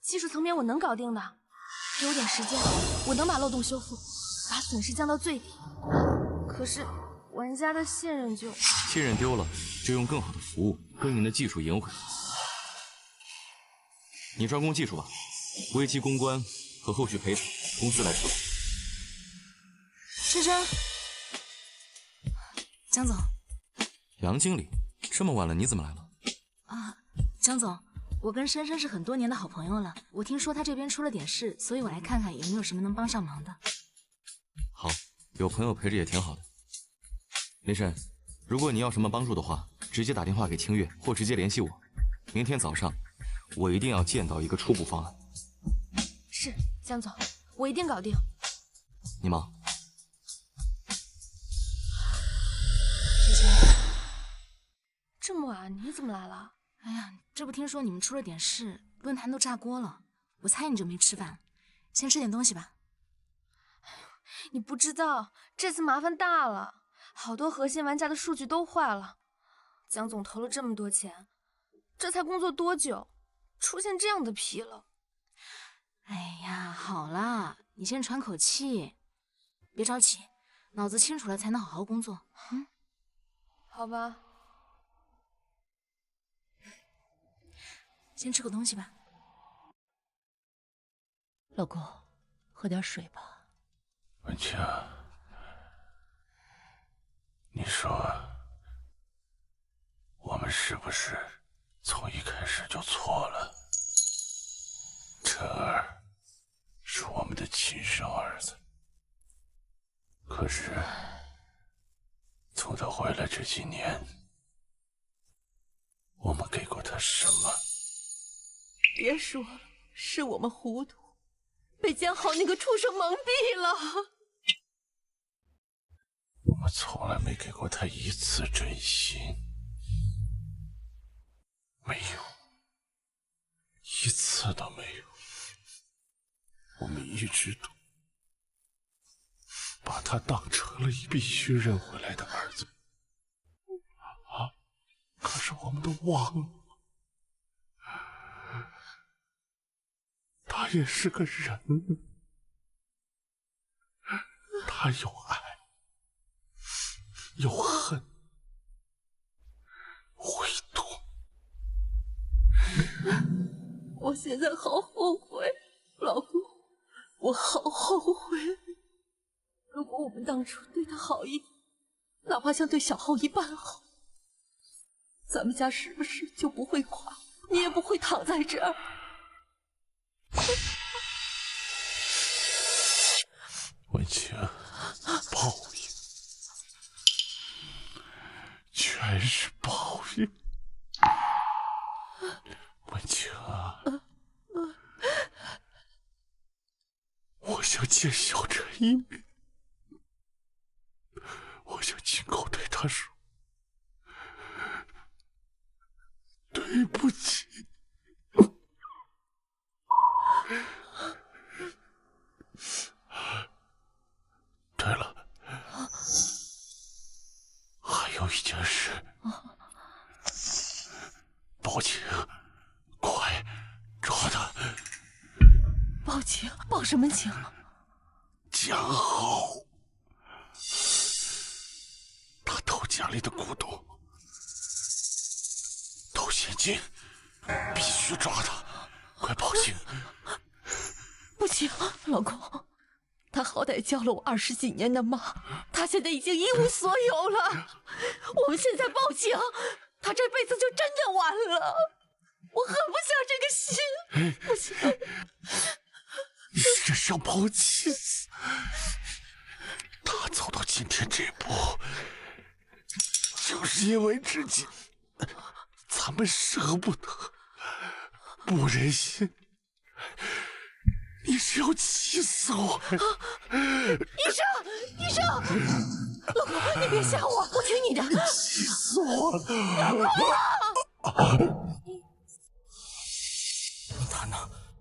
技术层面我能搞定的，给我点时间，我能把漏洞修复，把损失降到最低。可是玩家的信任信任丢了，就用更好的服务、更硬的技术赢回来。你专攻技术吧，危机公关和后续赔偿，公司来说。深深，江总。杨经理，这么晚了你怎么来了？啊，江总，我跟深深是很多年的好朋友了，我听说他这边出了点事，所以我来看看有没有什么能帮上忙的。好，有朋友陪着也挺好的。林深，如果你要什么帮助的话，直接打电话给清月或直接联系我。明天早上，我一定要见到一个初步方案。是，江总，我一定搞定。你忙。姐姐，这么晚你怎么来了？哎呀，这不听说你们出了点事，论坛都炸锅了，我猜你就没吃饭，先吃点东西吧。你不知道，这次麻烦大了，好多核心玩家的数据都坏了。江总投了这么多钱，这才工作多久，出现这样的纰漏？哎呀，好了，你先喘口气，别着急，脑子清楚了才能好好工作。嗯，好吧。先吃口东西吧。老公，喝点水吧。文清，你说我们是不是从一开始就错了？陈儿是我们的亲生儿子，可是从他回来这几年，我们给过他什么？别说了，是我们糊涂，被江浩那个畜生蒙蔽了。我们从来没给过他一次真心，没有，一次都没有。我们一直都把他当成了必须认回来的儿子啊！可是我们都忘了，他也是个人，他有爱，有恨，会痛。我现在好后悔，老公，我好后悔。如果我们当初对他好一点，哪怕像对小浩一半好，咱们家是不是就不会垮，你也不会躺在这儿。文清，报应，全是报应。文清啊，我想见小陈一面，我想亲口对他说对不起。对了，还有一件事，报警，快抓他！报警？报什么警？江浩，他偷家里的古董，偷现金，必须抓他！快报警！不行，老公，他好歹教了我20几年的妈，他现在已经一无所有了。我们现在报警，他这辈子就真的完了。我狠不下这个心，不行。你这是要把我气死！他走到今天这步，就是因为自己，咱们舍不得，不忍心。你是要气死我！医生，老公，你别吓我，我听你的。气死我了！论坛呢？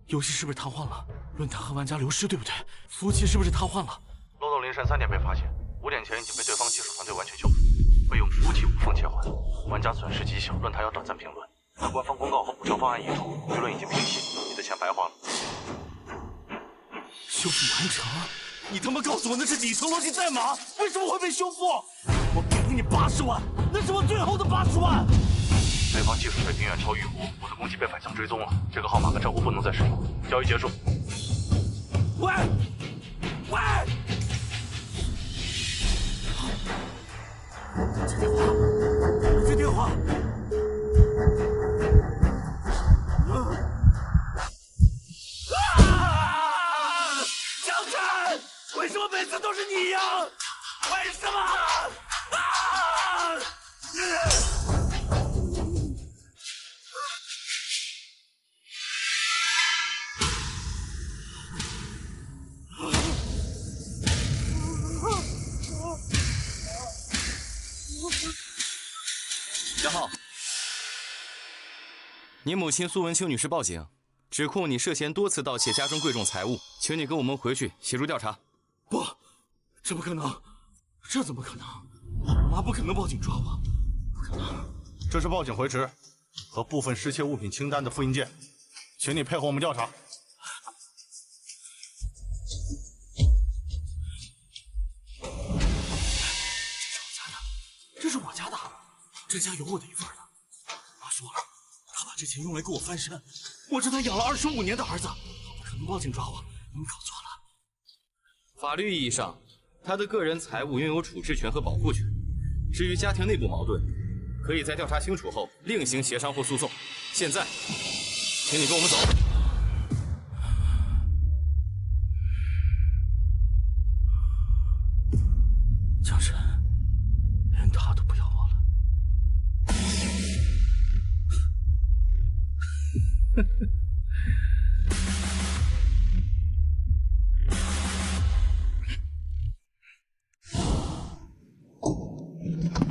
游戏是不是瘫痪了？论坛和玩家流失，对不对？服务器是不是瘫痪了？漏斗凌晨3点被发现，5点前已经被对方技术团队完全修复，备用服务器无缝切换，玩家损失极小，论坛要短暂评论。官方公告和补偿方案已出，舆论已经平息，你的钱白花了。修复完成？你他妈告诉我那是底层逻辑代码，为什么会被修复？我给了你80万，那是我最后的80万。对方技术水平远超于我的攻击被反向追踪了，这个号码和账户不能再使用，交易结束。喂，接电话。江晨，为什么每次都是你呀？为什么？你母亲苏文清女士报警，指控你涉嫌多次盗窃家中贵重财物，请你跟我们回去协助调查。不，这不可能，这怎么可能？我妈不可能报警抓我，不可能。这是报警回执和部分失窃物品清单的复印件，请你配合我们调查。这是我家的，这家有我的一份的。妈说了，她把这钱用来给我翻身，我是她养了25年的儿子，不可能报警抓我，你们搞错了。法律意义上，他的个人财物拥有处置权和保护权。至于家庭内部矛盾，可以在调查清楚后另行协商或诉讼。现在，请你跟我们走。江神，连他都不要我了。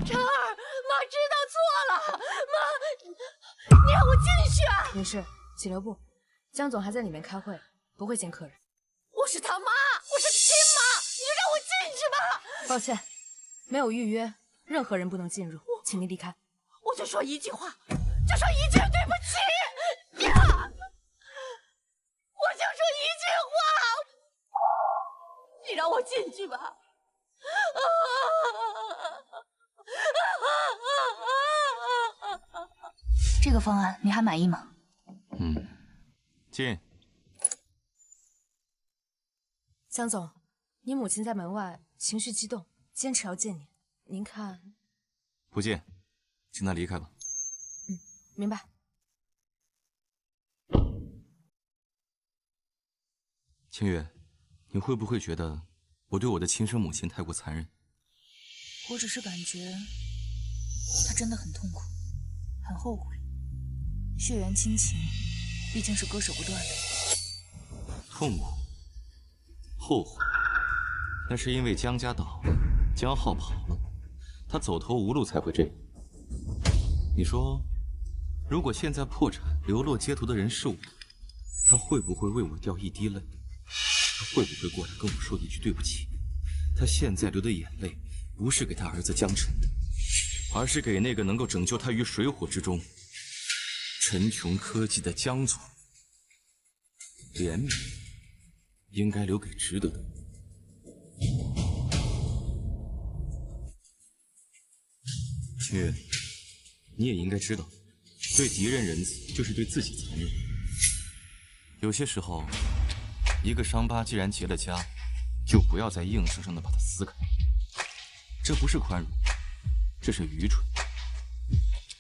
晨儿，妈知道错了，妈，你让我进去啊！没事，请留步。江总还在里面开会，不会见客人。我是他妈，我是亲妈，你就让我进去吧。抱歉，没有预约，任何人不能进入，请您离开。我就说一句话，就说一句对不起，呀！我就说一句话，你让我进去吧。这个方案你还满意吗？进。江总，你母亲在门外情绪激动，坚持要见你，您看？不进，请他离开吧。明白。清月，你会不会觉得我对我的亲生母亲太过残忍？我只是感觉他真的很痛苦，很后悔。血缘亲情毕竟是割舍不断的。痛苦、后悔，那是因为江家倒了，江浩跑了，他走投无路才会这样。你说，如果现在破产流落街头的人是我，他会不会为我掉一滴泪？他会不会过来跟我说一句对不起？他现在流的眼泪，不是给他儿子江辰，而是给那个能够拯救他于水火之中、陈琼科技的江总。怜悯应该留给值得的。清月，你也应该知道，对敌人仁慈，就是对自己残忍。有些时候，一个伤疤既然结了痂，就不要再硬生生的把它撕开。这不是宽容，这是愚蠢。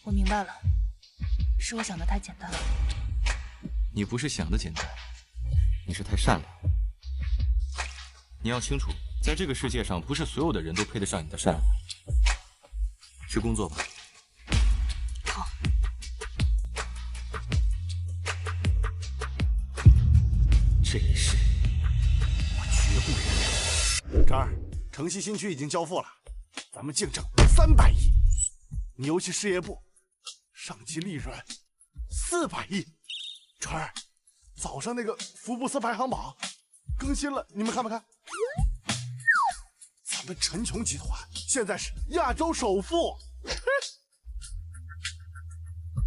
我明白了，是我想的太简单了。你不是想的简单，你是太善良。你要清楚，在这个世界上，不是所有的人都配得上你的善良。去工作吧。好。这一世，我绝不原谅。这儿，城西新区已经交付了，咱们净挣300亿。你游戏事业部上期利润400亿。这儿，早上那个福布斯排行榜更新了，你们看没看？咱们陈琼集团现在是亚洲首富。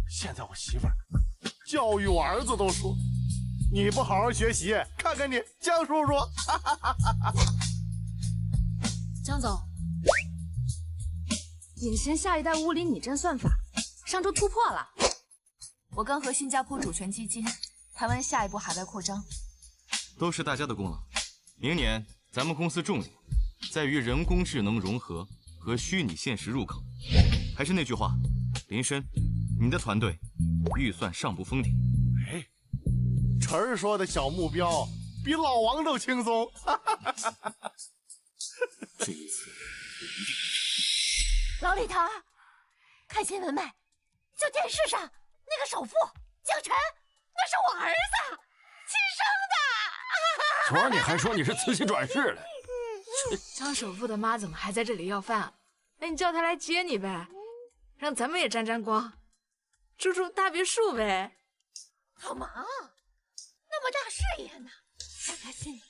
现在我媳妇儿教育我儿子都说，你不好好学习，看看你江叔叔。江总，隐形下一代物理拟真算法上周突破了。我刚和新加坡主权基金谈完下一步海外扩张，都是大家的功劳。明年咱们公司重点在于人工智能融合和虚拟现实入口。还是那句话，林深，你的团队预算上不封顶。哎，晨儿说的小目标比老王都轻松。这一次老李头，看新闻没？就电视上那个首富江辰，那是我儿子，亲生的。昨儿你还说你是慈禧转世了。江首富的妈怎么还在这里要饭啊？那你叫她来接你呗，让咱们也沾沾光，住大别墅呗。好忙啊，那么大事业呢，看他心里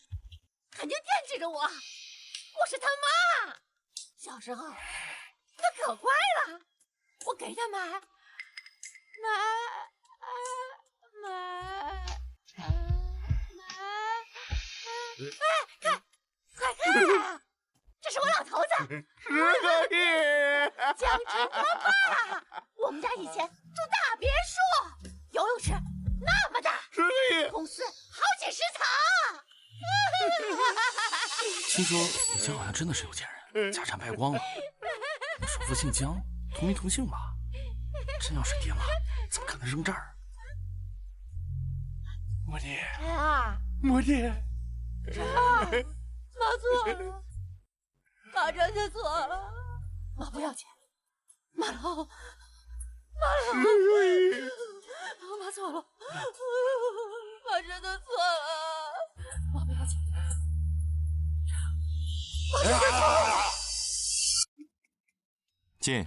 肯定惦记着我。我是他妈，小时候他可乖了，我给他买，哎，快看，这是我老头子10个亿，江晨他爸。我们家以前住大别墅，游泳池那么大，10个亿，公司好几10层。听说你家好像真的是有钱人，家产败光了。我首富姓江，同名同姓吧？真要是爹妈，怎么可能扔这儿？母弟，啊，母弟，妈错了，妈真的错了，妈不要钱，妈老，妈错了，妈真的错了，妈不要钱，妈真的错了。进。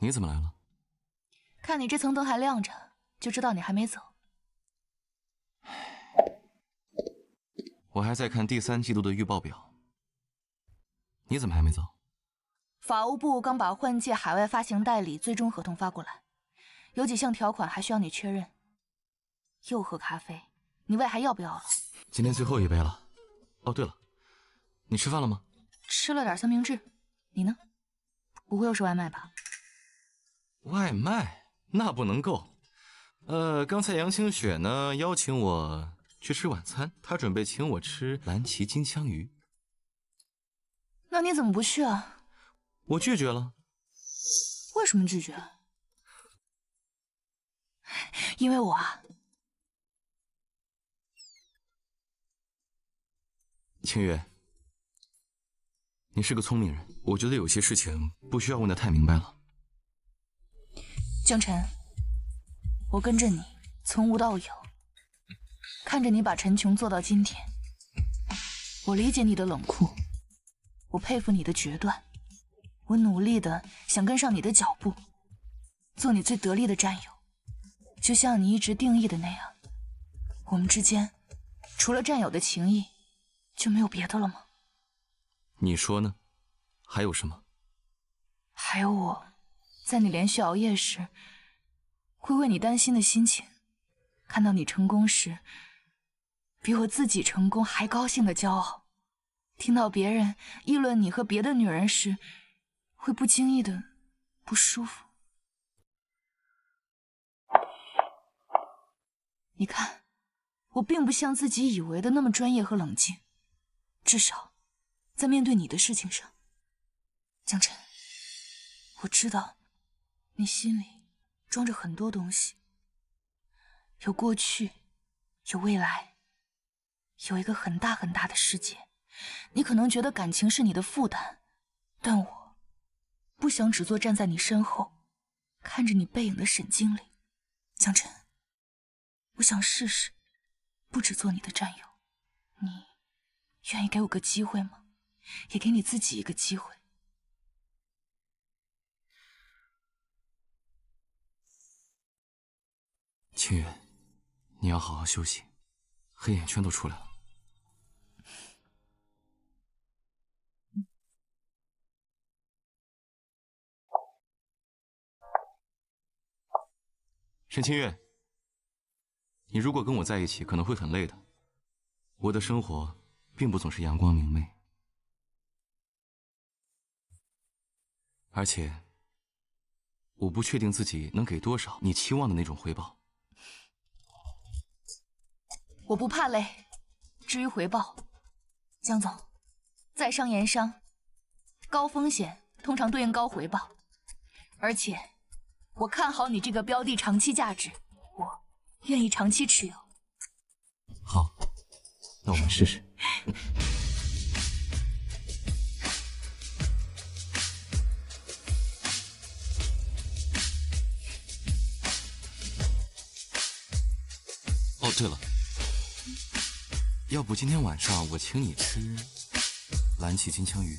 你怎么来了？看你这层灯还亮着，就知道你还没走。我还在看第3季度的预报表。你怎么还没走？法务部刚把换届海外发行代理最终合同发过来，有几项条款还需要你确认。又喝咖啡，你胃还要不要了？今天最后一杯了。哦，对了，你吃饭了吗？吃了点三明治，你呢？不会又是外卖吧？外卖那不能够。刚才杨清雪呢邀请我去吃晚餐，她准备请我吃蓝鳍金枪鱼。那你怎么不去啊？我拒绝了。为什么拒绝？因为我啊。清月，你是个聪明人，我觉得有些事情不需要问得太明白了。江晨，我跟着你从无到有，看着你把陈琼做到今天，我理解你的冷酷，我佩服你的决断，我努力的想跟上你的脚步，做你最得力的战友，就像你一直定义的那样，我们之间除了战友的情谊，就没有别的了吗？你说呢？还有什么？还有我在你连续熬夜时会为你担心的心情，看到你成功时比我自己成功还高兴的骄傲，听到别人议论你和别的女人时会不经意的不舒服。你看，我并不像自己以为的那么专业和冷静，至少在面对你的事情上。江晨，我知道你心里装着很多东西，有过去，有未来，有一个很大很大的世界。你可能觉得感情是你的负担，但我不想只做站在你身后看着你背影的沈经理。江晨，我想试试不只做你的战友，你愿意给我个机会吗？也给你自己一个机会。清月，你要好好休息，黑眼圈都出来了。沈清月，你如果跟我在一起，可能会很累的。我的生活并不总是阳光明媚，而且我不确定自己能给多少你期望的那种回报。我不怕累，至于回报，江总，在商言商，高风险通常对应高回报，而且我看好你这个标的长期价值，我愿意长期持有。好，那我们试试。哦，对了，要不今天晚上我请你吃蓝鳍金枪鱼？